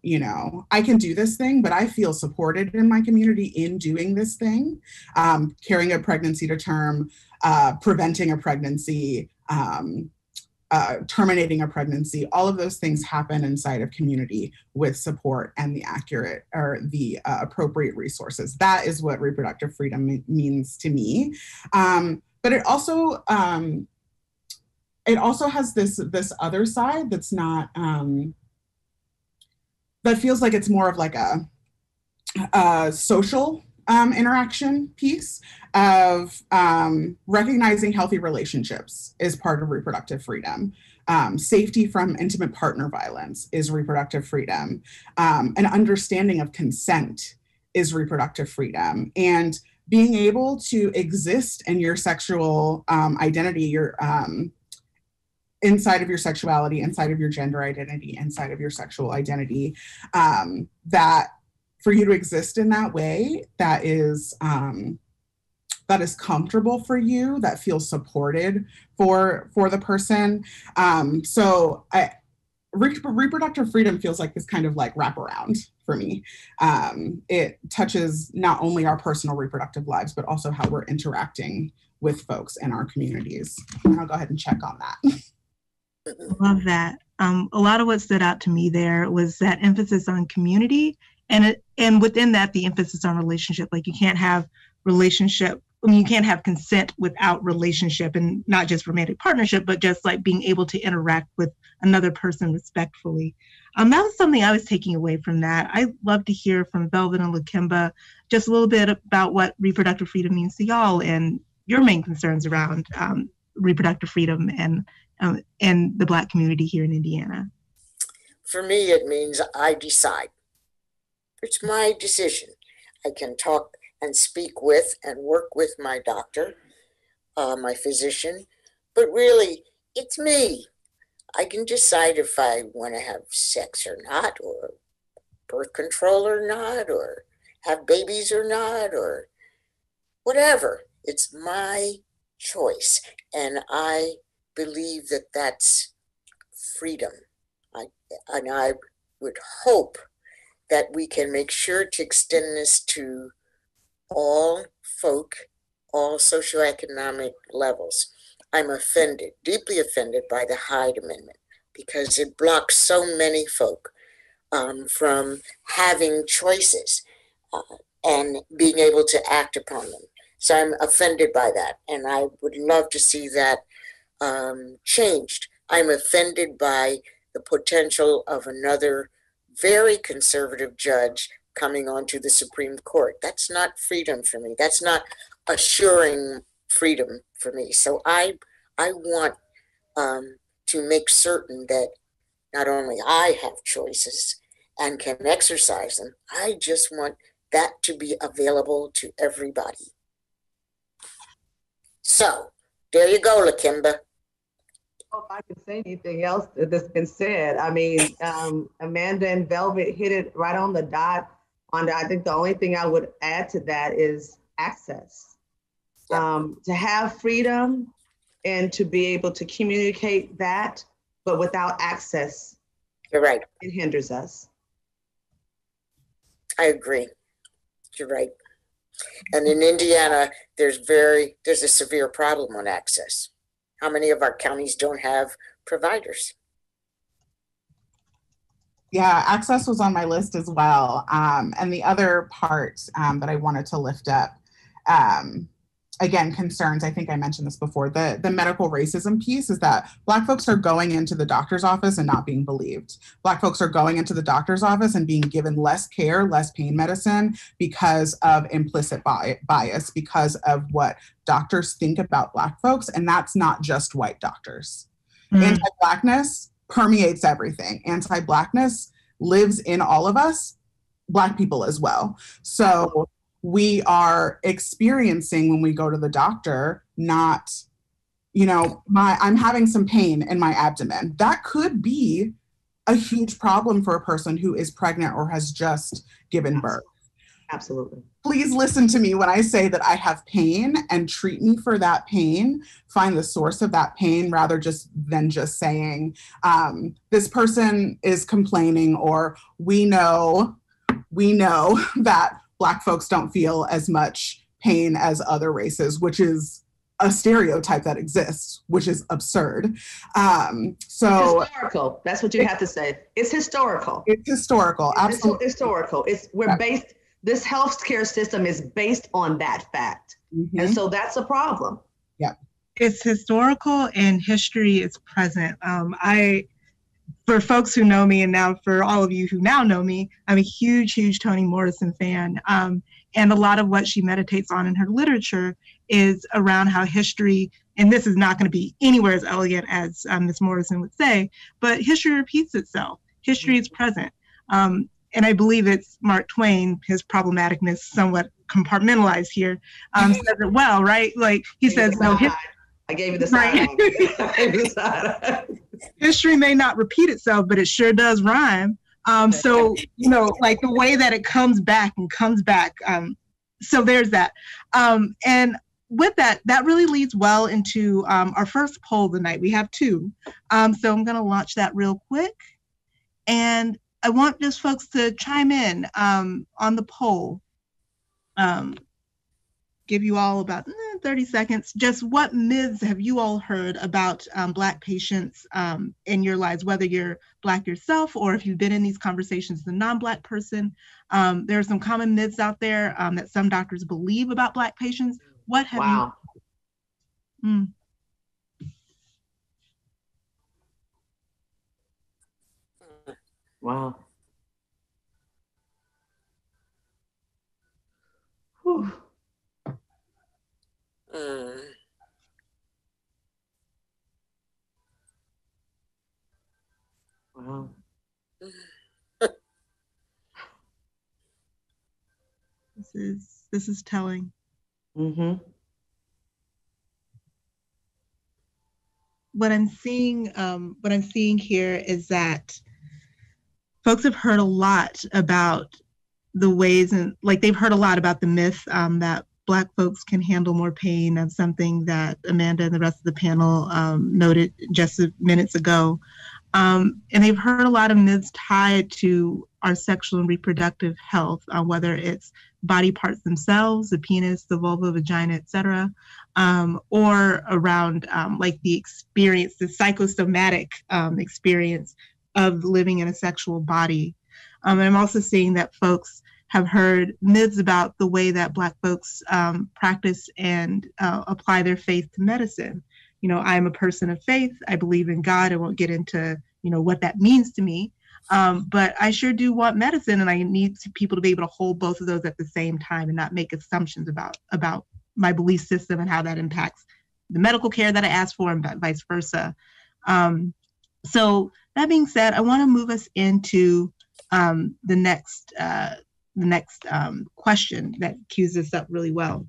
I can do this thing, but I feel supported in my community in doing this thing, carrying a pregnancy to term, preventing a pregnancy, terminating a pregnancy. All of those things happen inside of community with support and the accurate or the appropriate resources. That is what reproductive freedom means to me. But it also has this other side that's not, that feels like it's more of like a social interaction piece of recognizing healthy relationships is part of reproductive freedom. Safety from intimate partner violence is reproductive freedom. An understanding of consent is reproductive freedom. And being able to exist in your sexual identity, inside of your sexuality, inside of your gender identity, inside of your sexual identity, that for you to exist in that way, that is comfortable for you, that feels supported for the person. Reproductive freedom feels like this kind of like wraparound for me. It touches not only our personal reproductive lives, but also how we're interacting with folks in our communities. And I'll go ahead and check on that. Love that. A lot of what stood out to me there was that emphasis on community, and within that, the emphasis on relationship. Like you can't have you can't have consent without relationship, and not just romantic partnership, but just like being able to interact with another person respectfully. That was something I was taking away from that. I'd love to hear from Velvet and Lakimba just a little bit about what reproductive freedom means to y'all and your main concerns around reproductive freedom and the Black community here in Indiana. For me, it means I decide. It's my decision. I can talk and speak with and work with my doctor, my physician, but really, it's me. I can decide if I want to have sex or not, or birth control or not, or have babies or not, or whatever. It's my choice, and I believe that that's freedom. And I would hope that we can make sure to extend this to all folk, all socioeconomic levels. I'm offended, deeply offended by the Hyde Amendment because it blocks so many folk from having choices and being able to act upon them. So I'm offended by that, and I would love to see that changed. I'm offended by the potential of another very conservative judge coming onto the Supreme Court. That's not freedom for me. That's not assuring freedom for me. So I want to make certain that not only I have choices and can exercise them, I just want that to be available to everybody. So there you go, Lakimba. If I can say anything else that's been said, I mean, Amanda and Velvet hit it right on the dot. I think the only thing I would add to that is access. To have freedom and to be able to communicate that, but without access, you're right. It hinders us. I agree. You're right. And in Indiana, there's a severe problem on access. How many of our counties don't have providers? Yeah, access was on my list as well. And the other part that I wanted to lift up, again, concerns, I think I mentioned this before, the medical racism piece is that Black folks are going into the doctor's office and not being believed. Black folks are going into the doctor's office and being given less care, less pain medicine because of implicit bias, because of what doctors think about Black folks. And that's not just white doctors. Anti-Blackness permeates everything. Anti-Blackness lives in all of us, Black people as well. So we are experiencing when we go to the doctor, not, I'm having some pain in my abdomen. That could be a huge problem for a person who is pregnant or has just given birth. Absolutely. Please listen to me when I say that I have pain and treat me for that pain. Find the source of that pain rather than just saying, this person is complaining, or we know that Black folks don't feel as much pain as other races, which is a stereotype that exists, which is absurd. So historical. That's what you have to say. It's historical. It's historical. Absolutely. It's historical. This healthcare system is based on that fact. Mm-hmm. And so that's a problem. Yeah. It's historical and history is present. For folks who know me, and now for all of you who now know me, I'm a huge Toni Morrison fan. And a lot of what she meditates on in her literature is around how history, and this is not going to be anywhere as elegant as Ms. Morrison would say, but history repeats itself. History is present. And I believe it's Mark Twain, his problematicness somewhat compartmentalized here, says it well, right? Like he says, no, I gave you the side eye. I gave you the side eye. History may not repeat itself, but it sure does rhyme. So, like the way that it comes back and comes back. So there's that. And with that, that really leads well into our first poll of the night. We have two. So I'm going to launch that real quick. And I want just folks to chime in on the poll. Give you all about 30 seconds. Just what myths have you all heard about Black patients in your lives, whether you're Black yourself or if you've been in these conversations as a non-Black person? There are some common myths out there that some doctors believe about Black patients. What have you? Wow. Whew. Wow. This is telling. Mm-hmm. What I'm seeing here is that folks have heard a lot about the ways, and like they've heard a lot about the myth that Black folks can handle more pain. That's something that Amanda and the rest of the panel noted just minutes ago. And they've heard a lot of myths tied to our sexual and reproductive health, whether it's body parts themselves, the penis, the vulva, vagina, etc., or around like the experience, the psychosomatic experience of living in a sexual body. And I'm also seeing that folks have heard myths about the way that Black folks practice and apply their faith to medicine. I'm a person of faith. I believe in God. I won't get into, what that means to me. But I sure do want medicine, and I need people to be able to hold both of those at the same time and not make assumptions about my belief system and how that impacts the medical care that I ask for and vice versa. So that being said, I want to move us into the next question that cues this up really well.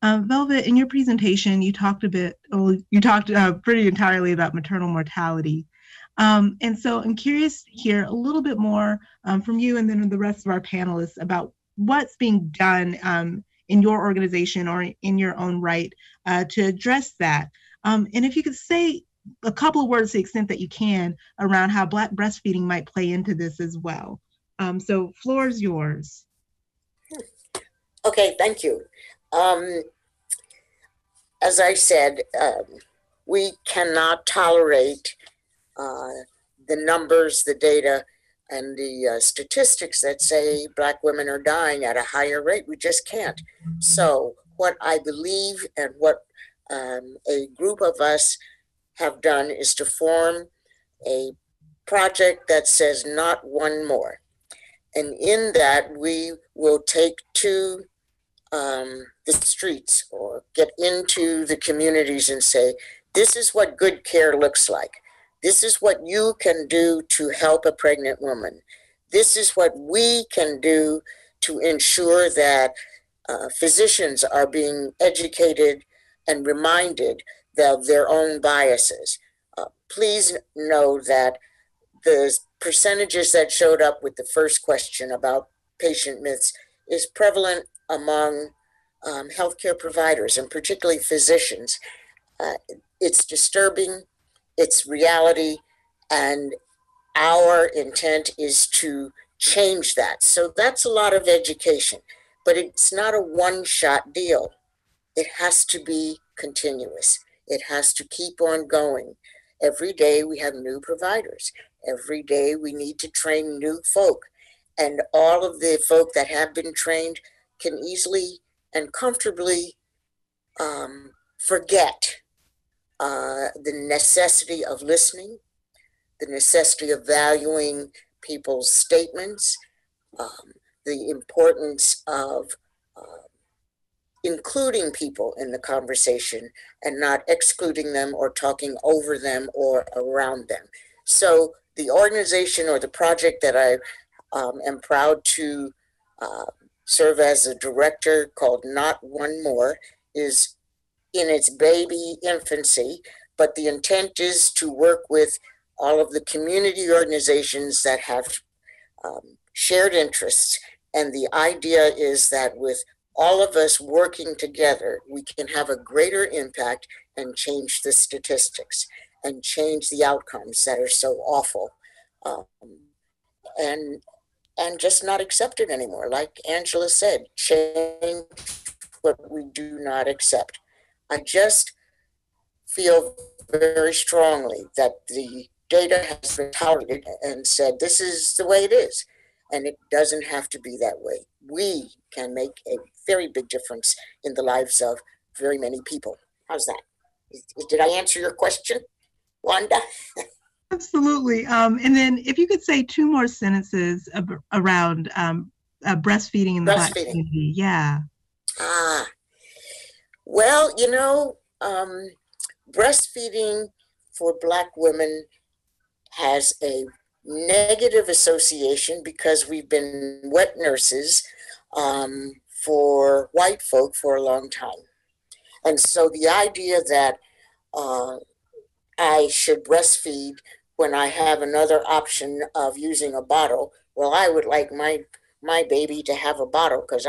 Velvet, in your presentation, you talked pretty entirely about maternal mortality. And so I'm curious to hear a little bit more from you and then the rest of our panelists about what's being done in your organization or in your own right to address that. And if you could say a couple of words to the extent that you can around how Black breastfeeding might play into this as well. So floor is yours. Okay, thank you. As I said, we cannot tolerate the numbers, the data, and the statistics that say Black women are dying at a higher rate. We just can't. So what I believe and what a group of us have done is to form a project that says not one more. And in that, we will take to the streets or get into the communities and say, this is what good care looks like. This is what you can do to help a pregnant woman. This is what we can do to ensure that physicians are being educated and reminded of their own biases. Please know that the percentages that showed up with the first question about patient myths is prevalent among healthcare providers and particularly physicians. It's disturbing, it's reality, and our intent is to change that. So that's a lot of education, but it's not a one-shot deal. It has to be continuous. It has to keep on going. Every day we have new providers. Every day we need to train new folk. And all of the folk that have been trained can easily and comfortably forget the necessity of listening, the necessity of valuing people's statements, the importance of including people in the conversation and not excluding them or talking over them or around them. So the organization or the project that I am proud to serve as a director, called Not One More, is in its baby infancy, but the intent is to work with all of the community organizations that have shared interests. And the idea is that with all of us working together, we can have a greater impact and change the statistics and change the outcomes that are so awful, and just not accept it anymore. Like Angela said, change what we do not accept. I just feel very strongly that the data has been touted and said this is the way it is, and it doesn't have to be that way. We can make a very big difference in the lives of very many people. How's that? Did I answer your question, Wanda? Absolutely. And then if you could say 2 more sentences around breastfeeding in the Black community. Yeah. Well, breastfeeding for Black women has a negative association because we've been wet nurses for white folk for a long time. And so the idea that I should breastfeed when I have another option of using a bottle, well, I would like my baby to have a bottle because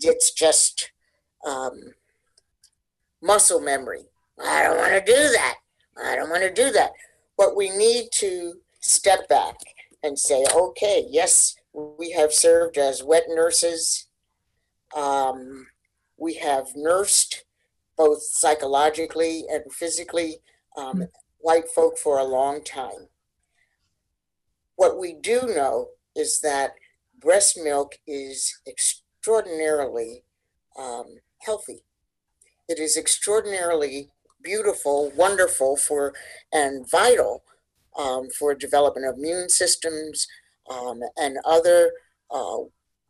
it's just muscle memory. I don't want to do that. But we need to step back and say, okay, yes, we have served as wet nurses. We have nursed both psychologically and physically white folk for a long time. What we do know is that breast milk is extraordinarily healthy. It is extraordinarily beautiful, wonderful and vital for development of immune systems and other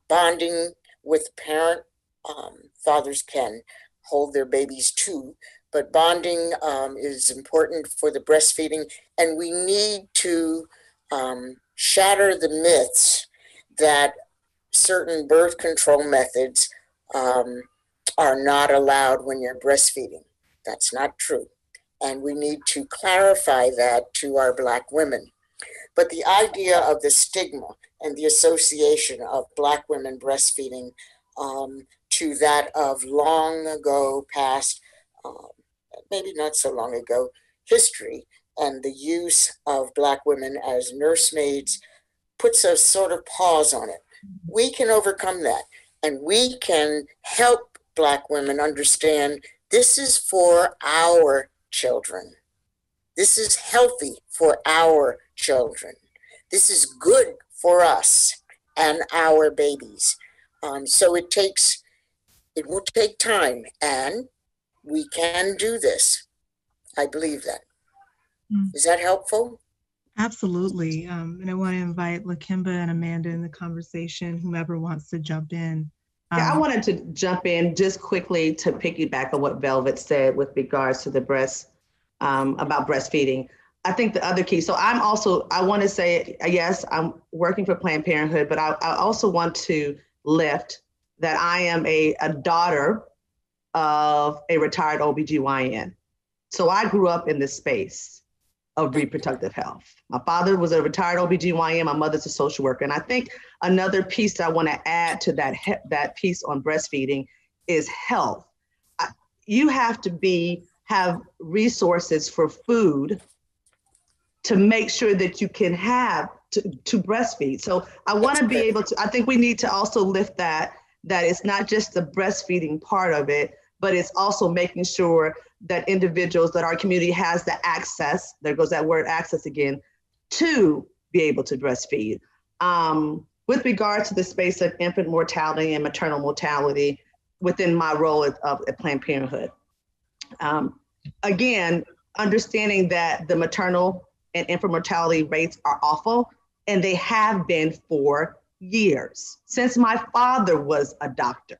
bonding with the parent. Fathers can hold their babies too, but bonding is important for the breastfeeding, and we need to shatter the myths that certain birth control methods are not allowed when you're breastfeeding. That's not true. And we need to clarify that to our Black women. But the idea of the stigma and the association of Black women breastfeeding to that of long ago past, maybe not so long ago, history, and the use of Black women as nursemaids puts a sort of pause on it. We can overcome that, and we can help Black women understand this is for our children. This is healthy for our children. This is good for us and our babies. So it will take time, and we can do this. I believe that. Is that helpful? Absolutely. And I want to invite Lakemba and Amanda in the conversation, whomever wants to jump in. Yeah, I wanted to jump in just quickly to piggyback on what Velvet said with regards to the about breastfeeding. I think the other key, so I want to say, yes, I'm working for Planned Parenthood, but I also want to lift that I am a daughter of a retired OBGYN. So I grew up in this space of reproductive health. My father was a retired OBGYN, my mother's a social worker. And I think another piece that I want to add to that piece on breastfeeding is health. You have to have resources for food to make sure that you can have to breastfeed. So I want to be able to, I think we need to also lift that it's not just the breastfeeding part of it, but it's also making sure that individuals, that our community has the access, there goes that word access again, to be able to breastfeed. With regard to the space of infant mortality and maternal mortality within my role at Planned Parenthood. Again, understanding that the maternal and infant mortality rates are awful, and they have been for years, since my father was a doctor,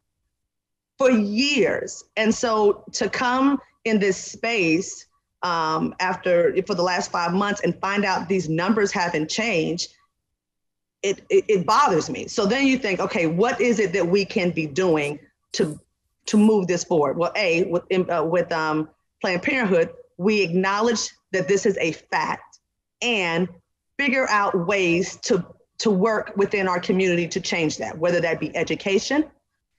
for years. And so to come in this space for the last 5 months and find out these numbers haven't changed, it bothers me. So then you think, okay, what is it that we can be doing to to move this forward? Well, with Planned Parenthood, we acknowledge that this is a fact and figure out ways to work within our community to change that, whether that be education,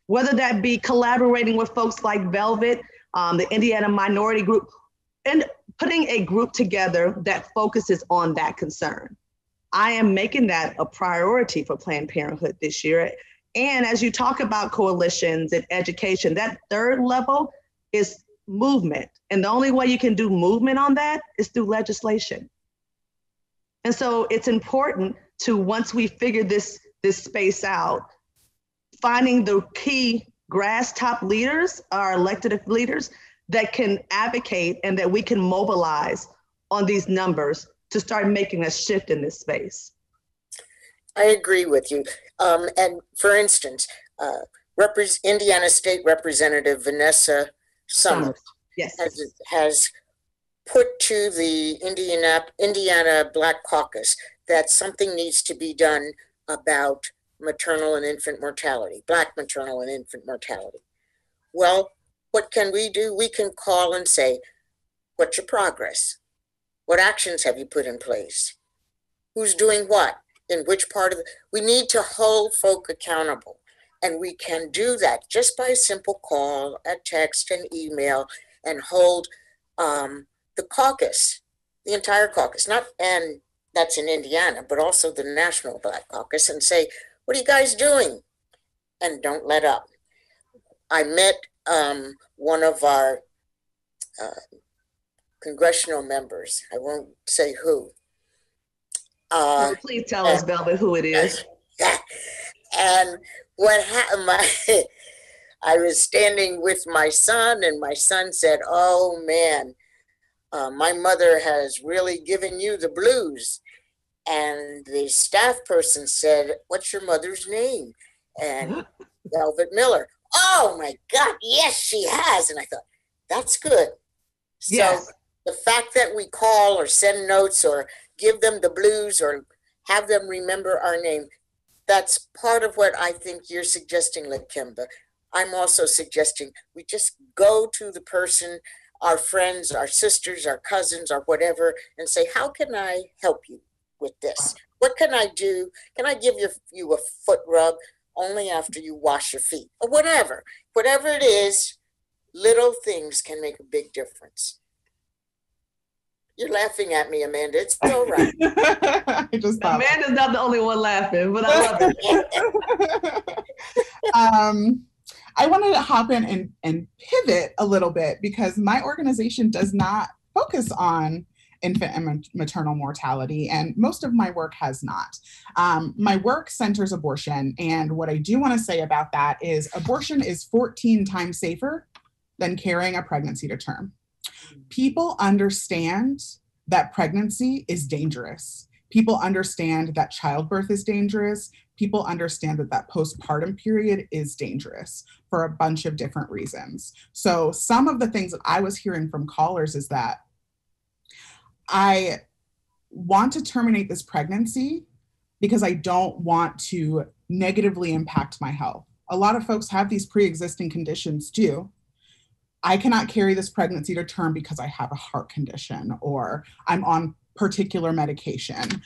whether that be collaborating with folks like Velvet, the Indiana Minority Group, and putting a group together that focuses on that concern. I am making that a priority for Planned Parenthood this year. And as you talk about coalitions and education, that third level is movement. And the only way you can do movement on that is through legislation. And so it's important to, once we figure this space out, finding the key grass top leaders, our elected leaders, that can advocate and that we can mobilize on these numbers to start making a shift in this space. I agree with you. And for instance, Indiana State Representative Vanessa Summers yes, has put to the Indiana Black Caucus that something needs to be done about maternal and infant mortality, Black maternal and infant mortality. Well, what can we do? We can call and say, what's your progress? What actions have you put in place? Who's doing what? In which part of the, we need to hold folk accountable. And we can do that just by a simple call, a text, an email, and hold the caucus, the entire caucus, and that's in Indiana, but also the National Black Caucus, and say, what are you guys doing? And don't let up. I met one of our congressional members. I won't say who. Please tell us, Velvet, who it is. And what happened, I was standing with my son, and my son said, oh man, my mother has really given you the blues. And the staff person said, what's your mother's name? And Velvet Miller. Oh my God, yes, she has. And I thought, that's good. Yes. So the fact that we call or send notes or give them the blues or have them remember our name, that's part of what I think you're suggesting, Lakimba. I'm also suggesting we just go to the person, our friends, our sisters, our cousins, or whatever, and say, how can I help you with this? What can I do? Can I give you a foot rub only after you wash your feet? Or whatever it is, little things can make a big difference. You're laughing at me, Amanda. It's all right. Amanda's not the only one laughing, but I love it. I wanted to hop in and pivot a little bit because my organization does not focus on infant and maternal mortality, and most of my work has not. My work centers abortion, and what I do want to say about that is abortion is 14 times safer than carrying a pregnancy to term. People understand that pregnancy is dangerous. People understand that childbirth is dangerous. People understand that postpartum period is dangerous for a bunch of different reasons. So some of the things that I was hearing from callers is that I want to terminate this pregnancy because I don't want to negatively impact my health. A lot of folks have these pre-existing conditions too. I cannot carry this pregnancy to term because I have a heart condition or I'm on particular medication.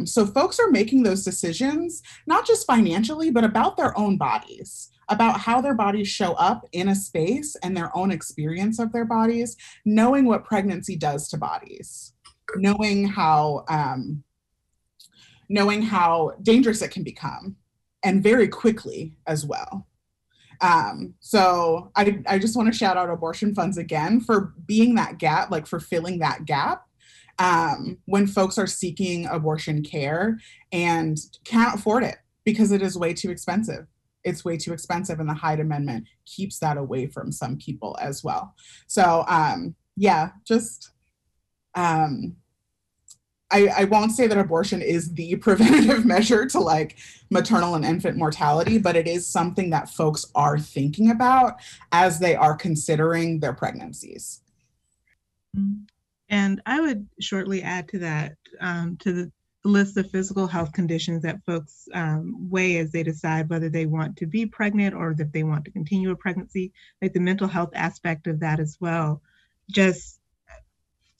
So folks are making those decisions, not just financially, but about their own bodies, about how their bodies show up in a space and their own experience of their bodies, knowing what pregnancy does to bodies, knowing how dangerous it can become, and very quickly as well. So I just want to shout out Abortion Funds again for being that gap, like for filling that gap when folks are seeking abortion care and can't afford it because it is way too expensive. It's way too expensive, and the Hyde Amendment keeps that away from some people as well. So yeah, just I won't say that abortion is the preventative measure to like maternal and infant mortality, but it is something that folks are thinking about as they are considering their pregnancies. And I would shortly add to that, to the list of physical health conditions that folks weigh as they decide whether they want to be pregnant or if they want to continue a pregnancy, like the mental health aspect of that as well. Just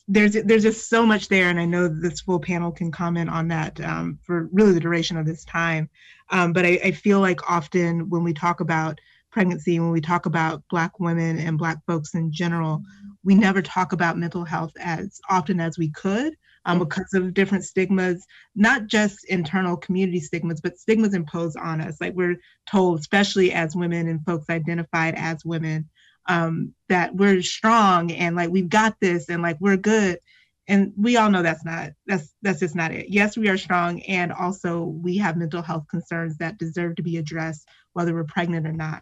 there's just so much there, and I know this full panel can comment on that for really the duration of this time. But I feel like often when we talk about pregnancy, when we talk about Black women and Black folks in general, we never talk about mental health as often as we could because of different stigmas, not just internal community stigmas, but stigmas imposed on us. Like we're told, especially as women and folks identified as women, that we're strong and like we've got this and like we're good. And we all know that's just not it. Yes, we are strong, and also we have mental health concerns that deserve to be addressed whether we're pregnant or not.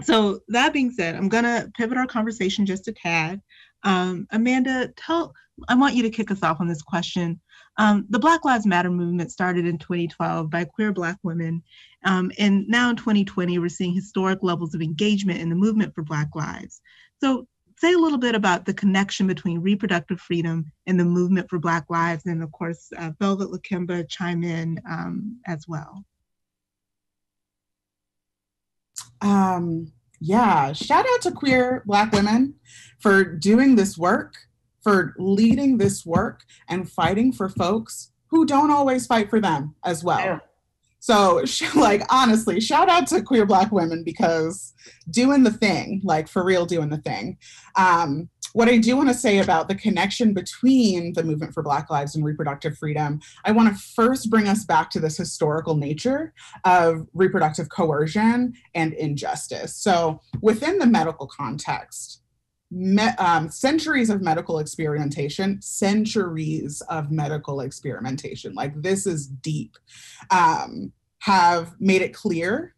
So that being said, I'm gonna pivot our conversation just a tad. Amanda, I want you to kick us off on this question. The Black Lives Matter movement started in 2012 by queer Black women. And now in 2020, we're seeing historic levels of engagement in the movement for Black lives. So say a little bit about the connection between reproductive freedom and the movement for Black lives. And of course, Velvet Lakemba chime in as well. Yeah, shout out to queer Black women for doing this work, for leading this work and fighting for folks who don't always fight for them as well. Yeah. So like, honestly, shout out to queer Black women because doing the thing, like for real doing the thing. What I do want to say about the connection between the movement for Black lives and reproductive freedom, I want to first bring us back to this historical nature of reproductive coercion and injustice. So within the medical context, centuries of medical experimentation, like this is deep, have made it clear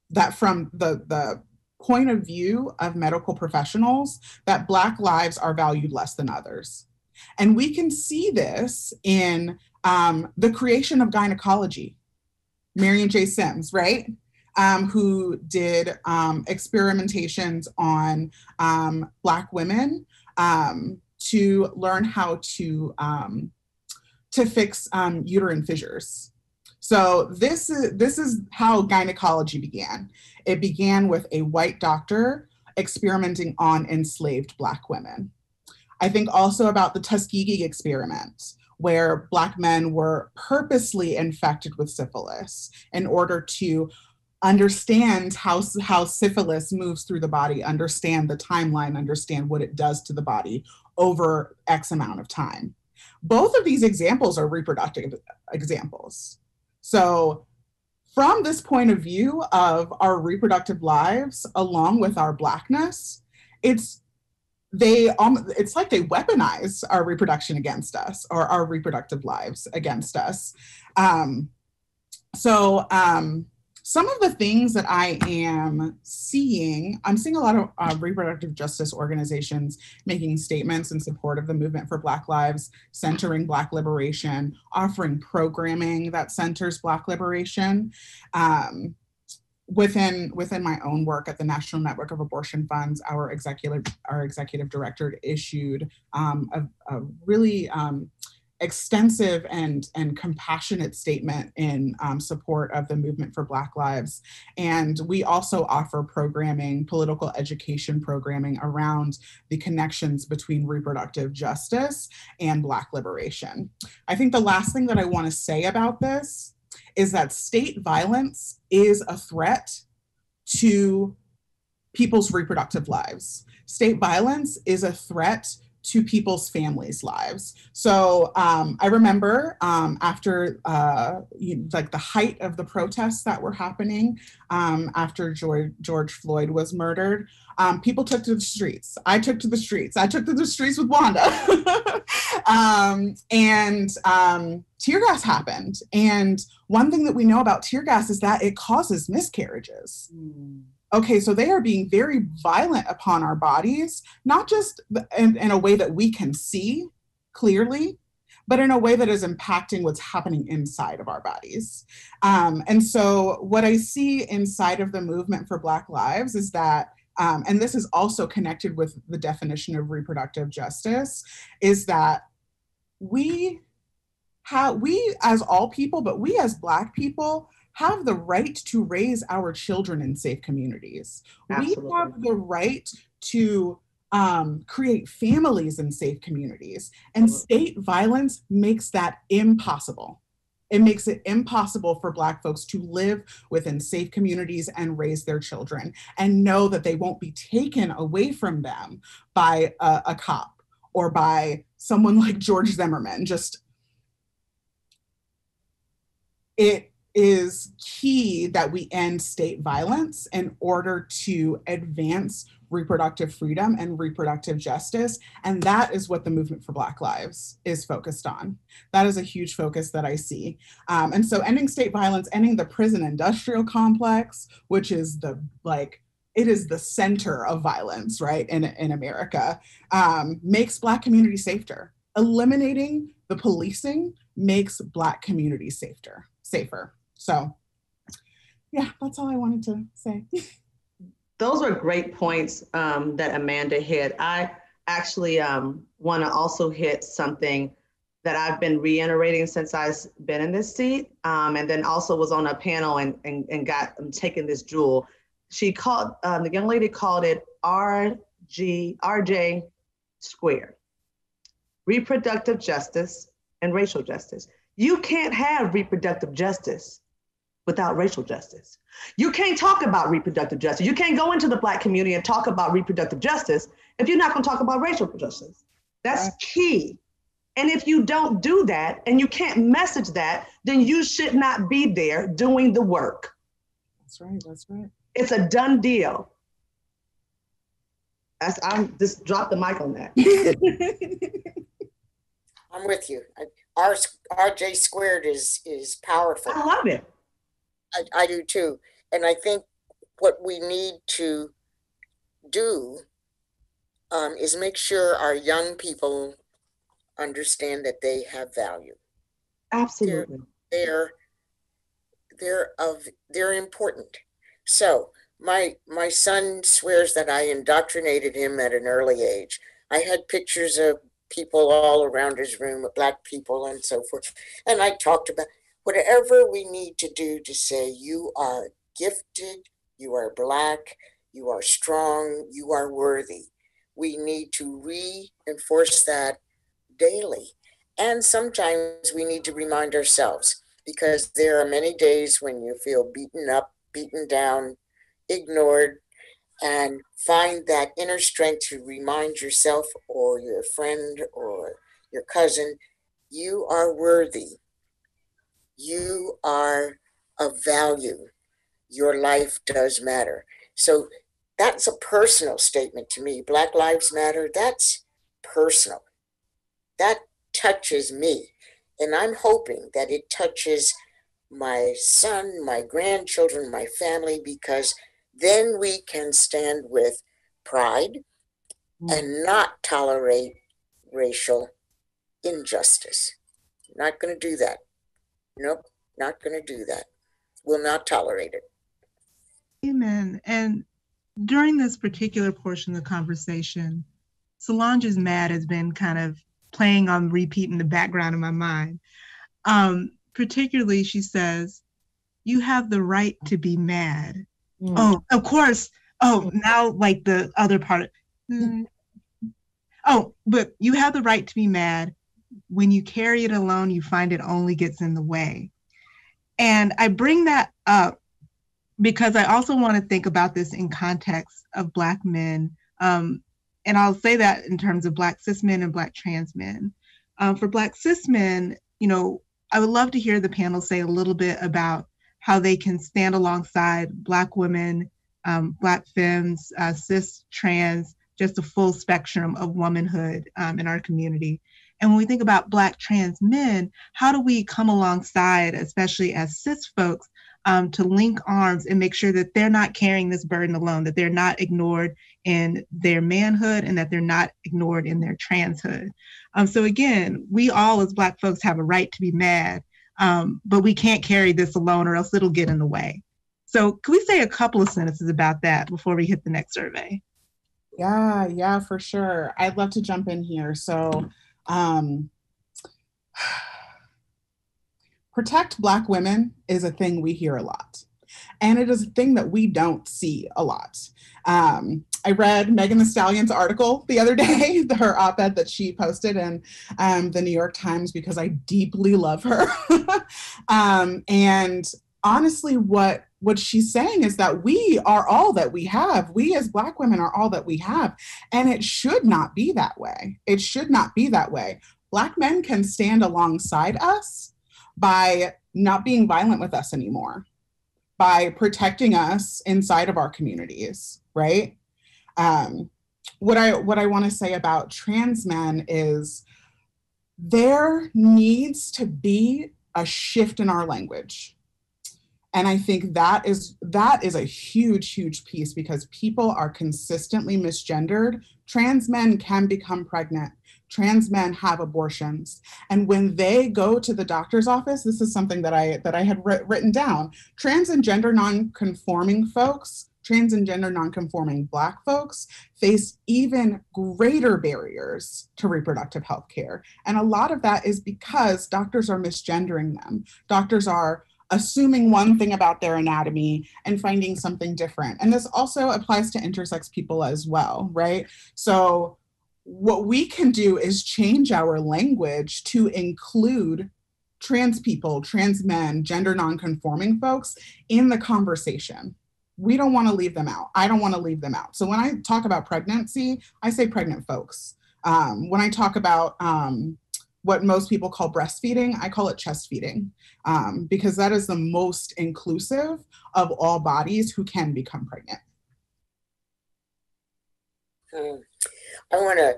that from the point of view of medical professionals, that Black lives are valued less than others. And we can see this in the creation of gynecology. Marion J. Sims, right? Who did experimentations on Black women to learn how to fix uterine fissures. So this is how gynecology began. It began with a white doctor experimenting on enslaved Black women. I think also about the Tuskegee experiment, where Black men were purposely infected with syphilis in order to understand how syphilis moves through the body, understand the timeline, understand what it does to the body over X amount of time. Both of these examples are reproductive examples. So from this point of view of our reproductive lives, along with our Blackness, it's like they weaponize our reproduction against us, or our reproductive lives against us. Some of the things that I am seeing, I'm seeing a lot of reproductive justice organizations making statements in support of the movement for Black lives, centering Black liberation, offering programming that centers Black liberation. Within my own work at the National Network of Abortion Funds, our executive director issued a really extensive and compassionate statement in support of the movement for Black lives. And we also offer programming, political education programming around the connections between reproductive justice and Black liberation. I think the last thing that I want to say about this is that state violence is a threat to people's reproductive lives. State violence is a threat to people's families' lives. So I remember after like the height of the protests that were happening after George Floyd was murdered, people took to the streets. I took to the streets. I took to the streets with Wanda. Tear gas happened. And one thing that we know about tear gas is that it causes miscarriages. Okay, so they are being very violent upon our bodies, not just in a way that we can see clearly, but in a way that is impacting what's happening inside of our bodies. And so what I see inside of the movement for Black lives is that, and this is also connected with the definition of reproductive justice, is that we we as all people, but we as Black people have the right to raise our children in safe communities. Absolutely. We have the right to create families in safe communities, and state violence makes that impossible. It makes it impossible for Black folks to live within safe communities and raise their children and know that they won't be taken away from them by a cop or by someone like George Zimmerman. It is key that we end state violence in order to advance reproductive freedom and reproductive justice. And that is what the Movement for Black Lives is focused on. That is a huge focus that I see. And so ending state violence, ending the prison industrial complex, which is it is the center of violence, right, in America, makes Black communities safer. Eliminating the policing makes Black communities safer. So yeah, that's all I wanted to say. Those are great points that Amanda hit. I actually want to also hit something that I've been reiterating since I've been in this seat, and then also was on a panel and got taking this jewel. She called, the young lady called it RJ squared, reproductive justice and racial justice. You can't have reproductive justice without racial justice. You can't talk about reproductive justice. You can't go into the Black community and talk about reproductive justice if you're not going to talk about racial justice. That's key. And if you don't do that and you can't message that, then you should not be there doing the work. That's right. That's right. It's a done deal. I'm just drop the mic on that. I'm with you. RJ squared is powerful. I love it. I do too. And I think what we need to do is make sure our young people understand that they have value. Absolutely. They're important. So my son swears that I indoctrinated him at an early age. I had pictures of people all around his room, Black people and so forth. And I talked about whatever we need to do to say you are gifted, you are Black, you are strong, you are worthy. We need to reinforce that daily. And sometimes we need to remind ourselves, because there are many days when you feel beaten up, beaten down, ignored, and find that inner strength to remind yourself or your friend or your cousin, you are worthy. You are of value. Your life does matter. So that's a personal statement to me. Black Lives Matter, that's personal. That touches me. And I'm hoping that it touches my son, my grandchildren, my family, because then we can stand with pride and not tolerate racial injustice. Not going to do that. Nope, not going to do that. Will not tolerate it. Amen. And during this particular portion of the conversation, Solange is mad has been kind of playing on repeat in the background of my mind. Particularly, she says, you have the right to be mad. Oh, of course. Oh, now like the other part. Oh, but you have the right to be mad. When you carry it alone, you find it only gets in the way. And I bring that up because I also want to think about this in context of Black men. And I'll say that in terms of Black cis men and Black trans men. For Black cis men, you know, I would love to hear the panel say a little bit about how they can stand alongside Black women, Black femmes, cis, trans, just a full spectrum of womanhood in our community. And when we think about Black trans men, how do we come alongside, especially as cis folks, to link arms and make sure that they're not carrying this burden alone, that they're not ignored in their manhood and that they're not ignored in their transhood. So again, we all as Black folks have a right to be mad, but we can't carry this alone or else it'll get in the way. So can we say a couple of sentences about that before we hit the next survey? Yeah, for sure. I'd love to jump in here. So protect Black women is a thing we hear a lot. And it is a thing that we don't see a lot. I read Megan Thee Stallion's article the other day, her op-ed that she posted in the New York Times, because I deeply love her. And honestly, what she's saying is that we are all that we have. We as Black women are all that we have. And it should not be that way. It should not be that way. Black men can stand alongside us by not being violent with us anymore, by protecting us inside of our communities, right? What I want to say about trans men is there needs to be a shift in our language. And I think that is a huge, huge piece, because people are consistently misgendered. Trans men can become pregnant. Trans men have abortions. And when they go to the doctor's office, this is something that I had written down, trans and gender non-conforming folks, trans and gender non-conforming Black folks face even greater barriers to reproductive health care. And a lot of that is because doctors are misgendering them. Doctors are assuming one thing about their anatomy and finding something different. And this also applies to intersex people as well, right? So what we can do is change our language to include trans people, trans men, gender non-conforming folks in the conversation. We don't want to leave them out. I don't want to leave them out. So when I talk about pregnancy, I say pregnant folks. When I talk about what most people call breastfeeding, I call it chest feeding, because that is the most inclusive of all bodies who can become pregnant. I want to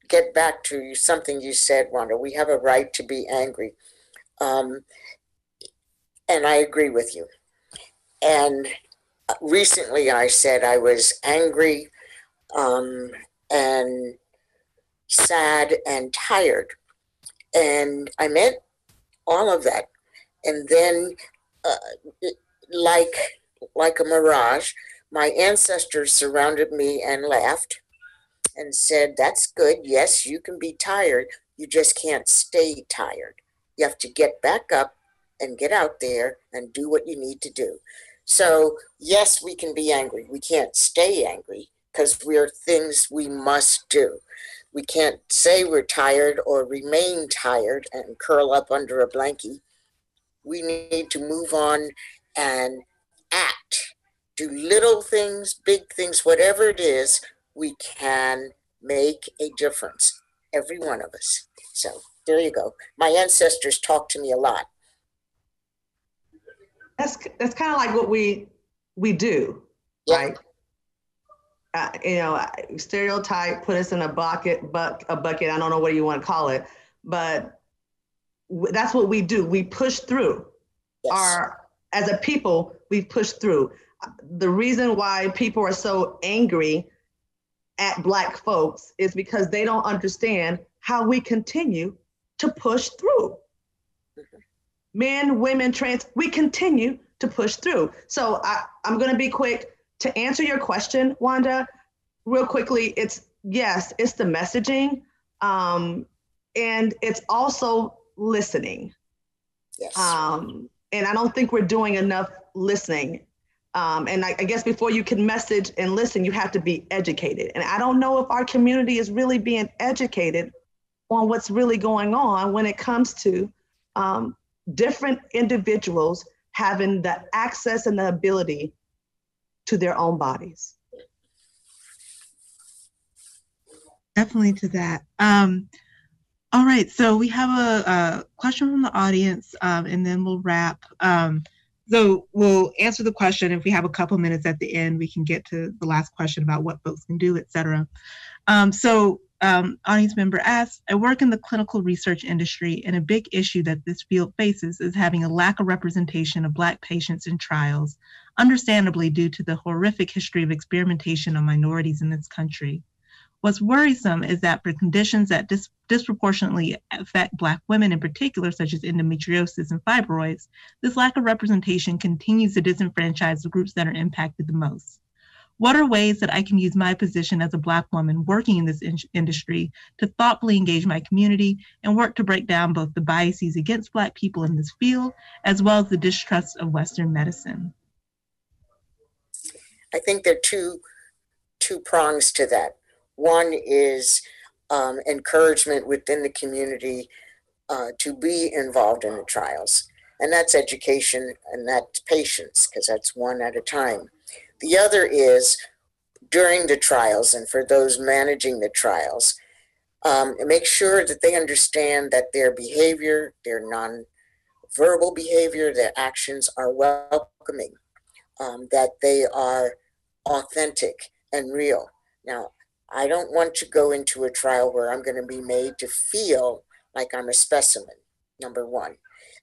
get back to something you said, Wanda. We have a right to be angry. And I agree with you. And recently I said I was angry and sad and tired. And I meant all of that. And then like a mirage, my ancestors surrounded me and laughed and said, that's good. Yes, you can be tired. You just can't stay tired. You have to get back up and get out there and do what you need to do. So yes, we can be angry. We can't stay angry because we're things we must do. We can't say we're tired or remain tired and curl up under a blankie. We need to move on and act. Do little things, big things, whatever it is, we can make a difference, every one of us. So there you go. My ancestors talked to me a lot. That's kind of like what we do, Yeah. right? Stereotype, put us in a bucket. I don't know what you want to call it, but that's what we do. We push through. Yes. As a people, we push through. The reason why people are so angry at Black folks is because they don't understand how we continue to push through. Mm-hmm. Men, women, trans, we continue to push through. So I'm going to be quick to answer your question, Wanda, real quickly. It's the messaging, and it's also listening. Yes. And I don't think we're doing enough listening. And I guess before you can message and listen, you have to be educated. And I don't know if our community is really being educated on what's really going on when it comes to different individuals having the access and the ability to their own bodies. Definitely to that. All right, so we have a question from the audience, and then we'll wrap. So we'll answer the question. If we have a couple minutes at the end, we can get to the last question about what folks can do, et cetera. Audience member asks, I work in the clinical research industry, and a big issue that this field faces is having a lack of representation of Black patients in trials, understandably due to the horrific history of experimentation on minorities in this country. What's worrisome is that for conditions that disproportionately affect Black women in particular, such as endometriosis and fibroids, this lack of representation continues to disenfranchise the groups that are impacted the most. What are ways that I can use my position as a Black woman working in this industry to thoughtfully engage my community and work to break down both the biases against Black people in this field, as well as the distrust of Western medicine? I think there are two prongs to that. One is encouragement within the community to be involved in the trials. And that's education and that's patience, because that's one at a time. The other is during the trials, and for those managing the trials, make sure that they understand that their behavior, their non-verbal behavior, their actions are welcoming, that they are authentic and real. Now, I don't want to go into a trial where I'm going to be made to feel like I'm a specimen, number one,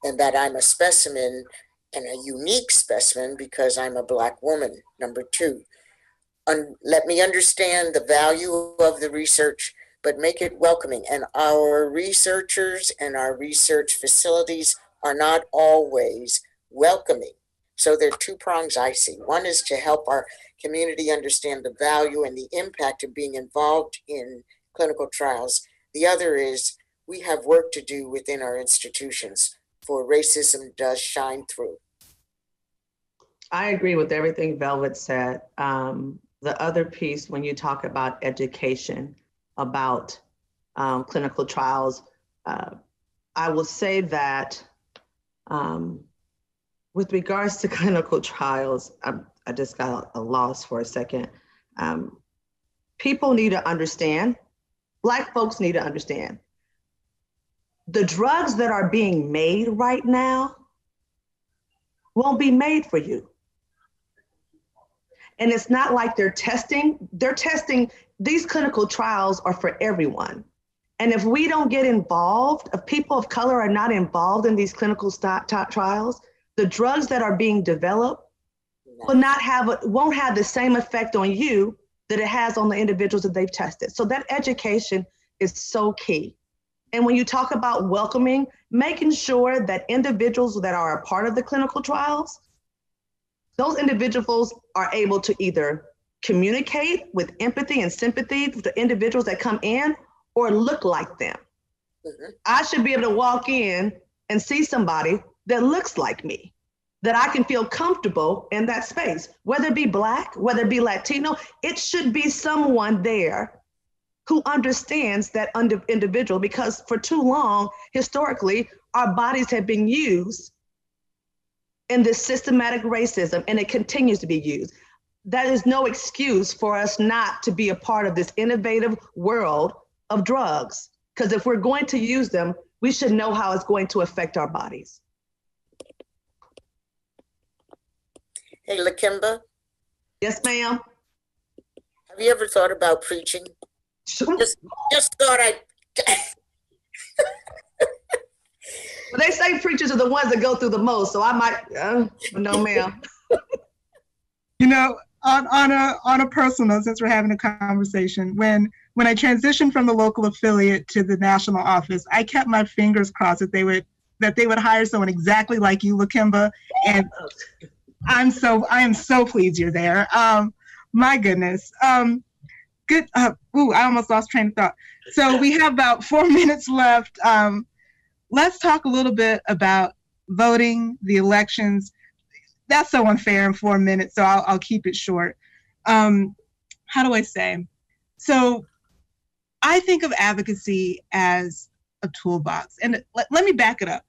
and that I'm a specimen and a unique specimen because I'm a Black woman, number two. Let me understand the value of the research, but make it welcoming. And our researchers and our research facilities are not always welcoming. So there are two prongs I see. One is to help our community understand the value and the impact of being involved in clinical trials. The other is we have work to do within our institutions, for racism does shine through. I agree with everything Velvet said. The other piece, when you talk about education, about clinical trials, I will say that with regards to clinical trials, I just got a loss for a second. People need to understand, Black folks need to understand, the drugs that are being made right now won't be made for you. And it's not like they're testing, these clinical trials are for everyone. And if we don't get involved, if people of color are not involved in these clinical trials, the drugs that are being developed won't have the same effect on you that it has on the individuals that they've tested. So that education is so key. And when you talk about welcoming, making sure that individuals that are a part of the clinical trials, those individuals are able to either communicate with empathy and sympathy with the individuals that come in or look like them. Mm-hmm. I should be able to walk in and see somebody that looks like me, that I can feel comfortable in that space, whether it be Black, whether it be Latino, it should be someone there who understands that individual, because for too long, historically, our bodies have been used in this systematic racism, and it continues to be used. That is no excuse for us not to be a part of this innovative world of drugs, because if we're going to use them, we should know how it's going to affect our bodies. Hey, Lakimba. Yes, ma'am. Have you ever thought about preaching? Sure. Just thought I'd... Well, they say preachers are the ones that go through the most, so I might, no, ma'am. You know, on a personal note, since we're having a conversation, when I transitioned from the local affiliate to the national office, I kept my fingers crossed that they would hire someone exactly like you, Lakimba, and I am so pleased you're there. My goodness. Good. I almost lost train of thought. So we have about 4 minutes left. Let's talk a little bit about voting, the elections. That's so unfair in 4 minutes, so I'll keep it short. How do I say? So I think of advocacy as a toolbox. And let me back it up.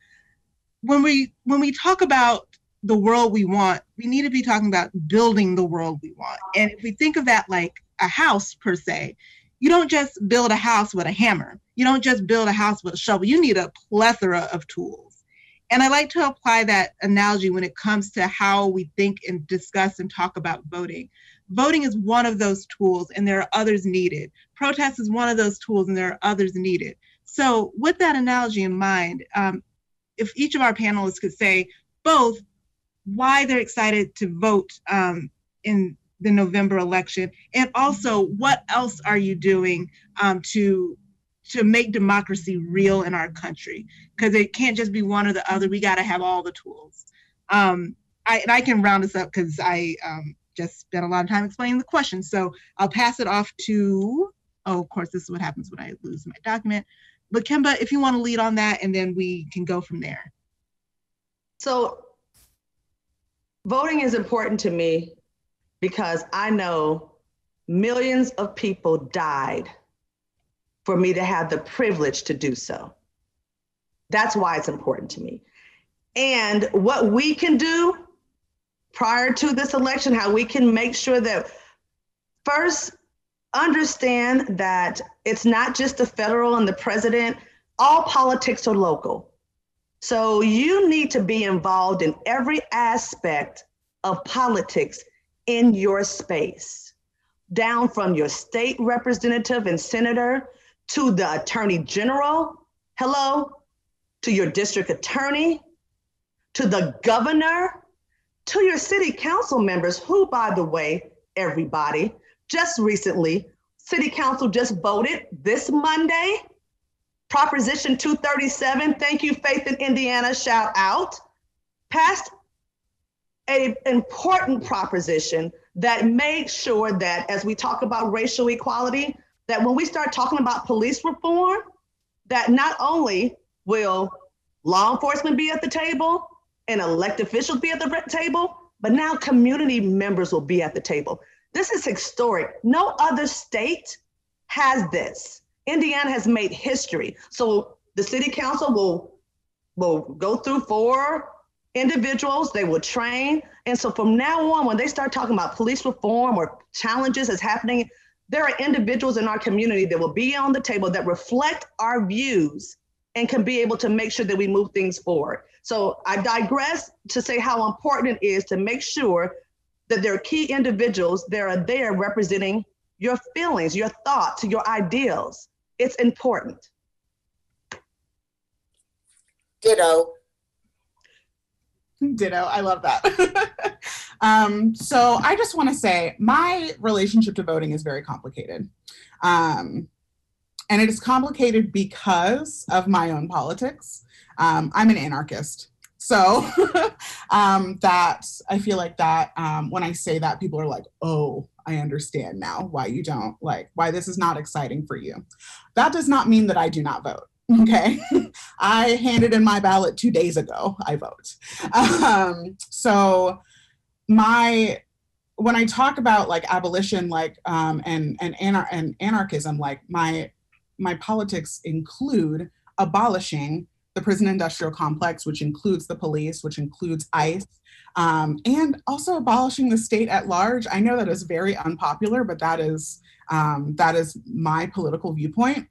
When we talk about the world we want, we need to be talking about building the world we want. And if we think of that like a house per se, you don't just build a house with a hammer. You don't just build a house with a shovel. You need a plethora of tools. And I like to apply that analogy when it comes to how we think and discuss and talk about voting. Voting is one of those tools, and there are others needed. Protest is one of those tools, and there are others needed. So with that analogy in mind, if each of our panelists could say both why they're excited to vote in the November election, and also what else are you doing to make democracy real in our country? Because it can't just be one or the other. We got to have all the tools. I can round this up because I just spent a lot of time explaining the question. So I'll pass it off to, oh, of course, this is what happens when I lose my document. But Kimba, if you want to lead on that, and then we can go from there. So voting is important to me because I know millions of people died for me to have the privilege to do so. That's why it's important to me. And what we can do prior to this election, how we can make sure that first, understand that it's not just the federal and the president, all politics are local. So you need to be involved in every aspect of politics in your space, down from your state representative and senator to the attorney general, hello, to your district attorney, to the governor, to your city council members, who, by the way, everybody, just recently, City Council just voted this Monday, Proposition 237, thank you, Faith in Indiana, shout out, passed an important proposition that makes sure that as we talk about racial equality, that when we start talking about police reform, that not only will law enforcement be at the table and elected officials be at the table, but now community members will be at the table. This is historic. No other state has this. Indiana has made history. So the city council will go through 4 individuals, they will train. And so from now on, when they start talking about police reform or challenges that's happening, there are individuals in our community that will be on the table that reflect our views and can be able to make sure that we move things forward. So I digress to say how important it is to make sure that there are key individuals that are there representing your feelings, your thoughts, your ideals. It's important. Ditto. Ditto, I love that. So I just want to say my relationship to voting is very complicated. And it is complicated because of my own politics. I'm an anarchist. So that I feel like that when I say that, people are like, oh, I understand now why you don't like, why this is not exciting for you. That does not mean that I do not vote. Okay. I handed in my ballot 2 days ago. I vote. So when I talk about like abolition, like and anarchism, like my politics include abolishing the prison industrial complex, which includes the police, which includes ICE, and also abolishing the state at large. I know that is very unpopular, but that is my political viewpoint.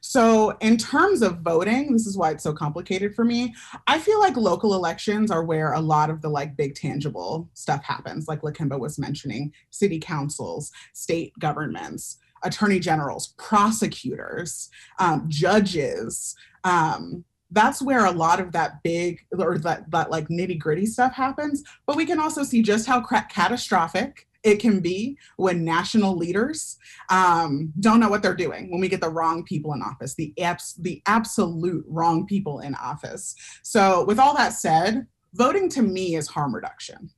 So in terms of voting, this is why it's so complicated for me. I feel like local elections are where a lot of the like big tangible stuff happens, like Lakimba was mentioning, city councils, state governments, attorney generals, prosecutors, judges. That's where a lot of that big or that like nitty gritty stuff happens. But we can also see just how catastrophic it can be when national leaders don't know what they're doing, when we get the wrong people in office, the absolute wrong people in office. So with all that said, voting to me is harm reduction.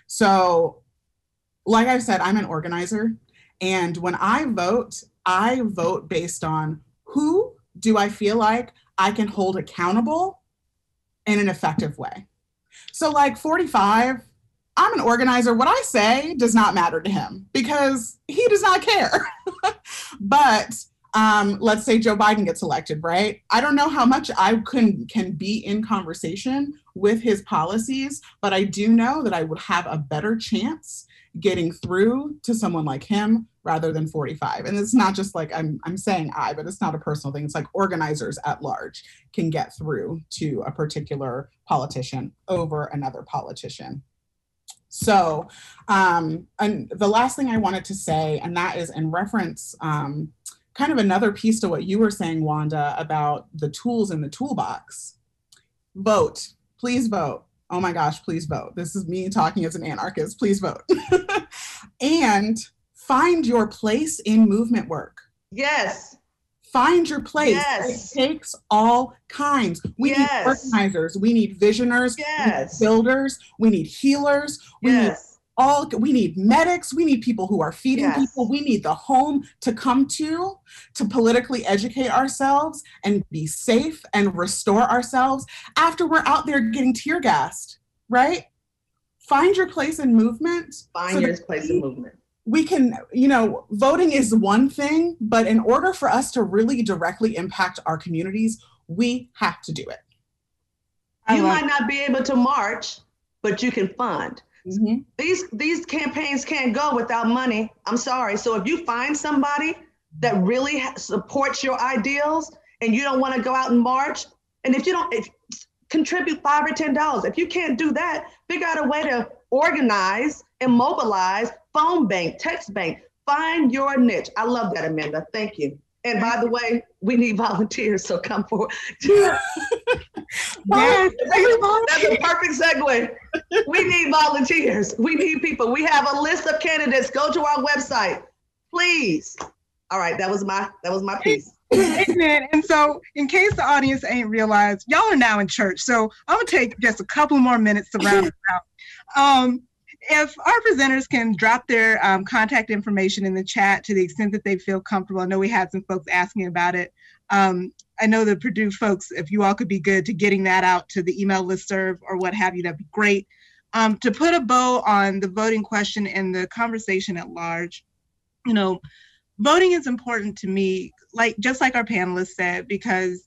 So like I said, I'm an organizer. And when I vote based on who do I feel like I can hold accountable in an effective way. So like 45, I'm an organizer. What I say does not matter to him because he does not care. But let's say Joe Biden gets elected, right? I don't know how much I can be in conversation with his policies, but I do know that I would have a better chance getting through to someone like him rather than 45. And it's not just like I'm saying but it's not a personal thing. It's like organizers at large can get through to a particular politician over another politician. So, and the last thing I wanted to say, and that is in reference, kind of another piece to what you were saying, Wanda, about the tools in the toolbox. Vote, please vote. Oh my gosh, please vote. This is me talking as an anarchist, please vote. And find your place in movement work. Yes. Find your place. Yes. It takes all kinds. We need organizers. We need visioners. Yes. We need builders. We need healers. We need we need medics, we need people who are feeding people, we need the home to come to politically educate ourselves and be safe and restore ourselves after we're out there getting tear gassed, right? Find your place in movement. Find your place in movement. We can, voting is one thing, but in order for us to really directly impact our communities, we have to do it. You might not be able to march, but you can fund. Mm-hmm. These campaigns can't go without money. I'm sorry. So if you find somebody that really supports your ideals and you don't want to go out and march, and if contribute $5 or $10. If you can't do that, figure out a way to organize and mobilize, phone bank, text bank, find your niche. I love that, Amanda. Thank you. And by the way, we need volunteers, so come forward. Yes, that's a perfect segue. We need volunteers. We need people. We have a list of candidates. Go to our website, please. All right, that was my piece. Amen. And so, in case the audience ain't realized, y'all are now in church. So I'm gonna take just a couple more minutes to round it out. If our presenters can drop their contact information in the chat to the extent that they feel comfortable. I know we had some folks asking about it. I know the Purdue folks, if you all could be good to getting that out to the email listserv or what have you, that'd be great. To put a bow on the voting question and the conversation at large, voting is important to me, just like our panelists said, because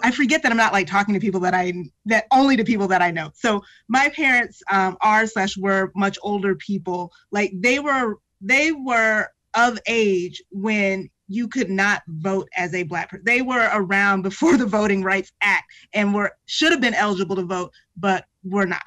I forget that I'm not talking to people only to people that I know. So my parents were much older people. They were of age when you could not vote as a Black person. They were around before the Voting Rights Act and should have been eligible to vote, but were not,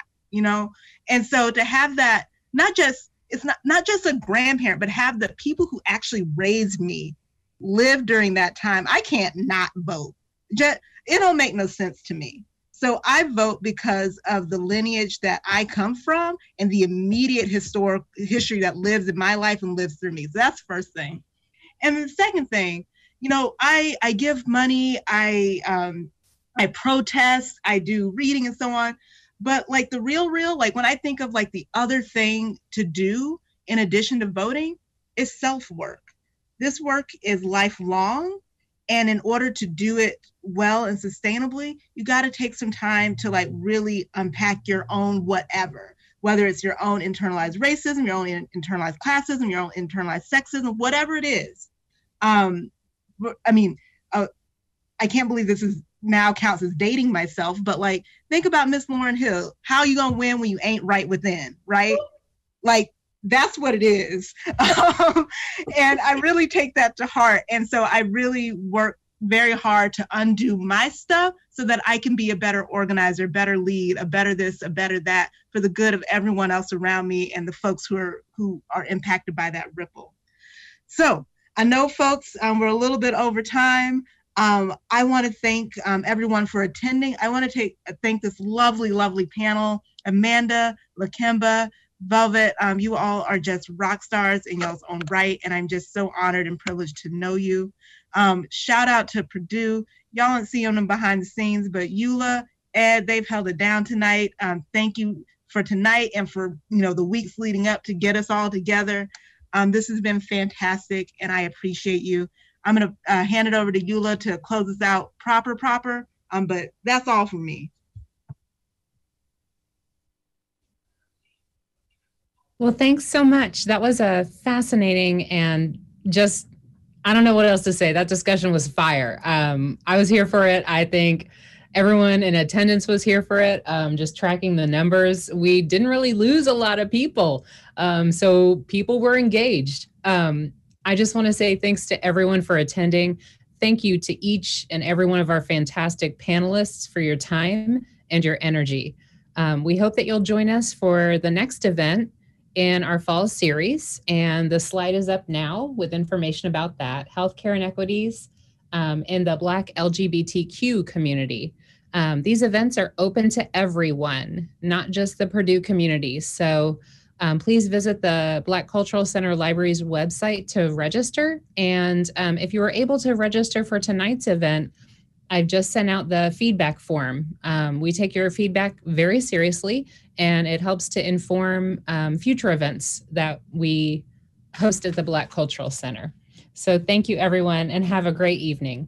And so to have that, it's not just a grandparent, but have the people who actually raised me live during that time. I can't not vote. It don't make no sense to me. So I vote because of the lineage that I come from and the immediate history that lives in my life and lives through me. So that's the first thing. And the second thing, I give money, I protest, I do reading and so on. But the real, when I think of the other thing to do in addition to voting is self-work. This work is lifelong. And in order to do it well and sustainably, you got to take some time to really unpack your own whatever, whether it's your own internalized racism, your own internalized classism, your own internalized sexism, whatever it is. I can't believe this is now counts as dating myself, but think about Miss Lauryn Hill. How you gonna win when you ain't right within, right? That's what it is. And I really take that to heart. And so I really work very hard to undo my stuff so that I can be a better organizer, better lead, a better this, a better that, for the good of everyone else around me and the folks who are impacted by that ripple. So I know, folks, we're a little bit over time. I want to thank everyone for attending. I want to thank this lovely, lovely panel, Amanda, Lakemba, Velvet. You all are just rock stars in y'all's own right, and I'm just so honored and privileged to know you. Shout out to Purdue. Y'all don't see them behind the scenes, but Eula, Ed, they've held it down tonight. Thank you for tonight and for the weeks leading up to get us all together. This has been fantastic, and I appreciate you. I'm going to hand it over to Eula to close us out proper. But that's all from me. Well, thanks so much. That was a fascinating and just, I don't know what else to say. That discussion was fire. I was here for it. I think everyone in attendance was here for it. Just tracking the numbers, we didn't really lose a lot of people. So people were engaged. I just want to say thanks to everyone for attending. Thank you to each and every one of our fantastic panelists for your time and your energy. We hope that you'll join us for the next event in our fall series. And the slide is up now with information about that. Healthcare inequities in the Black LGBTQ community. These events are open to everyone, not just the Purdue community. So please visit the Black Cultural Center Library's website to register. And if you were able to register for tonight's event, I've just sent out the feedback form. We take your feedback very seriously, and it helps to inform future events that we host at the Black Cultural Center. So thank you, everyone, and have a great evening.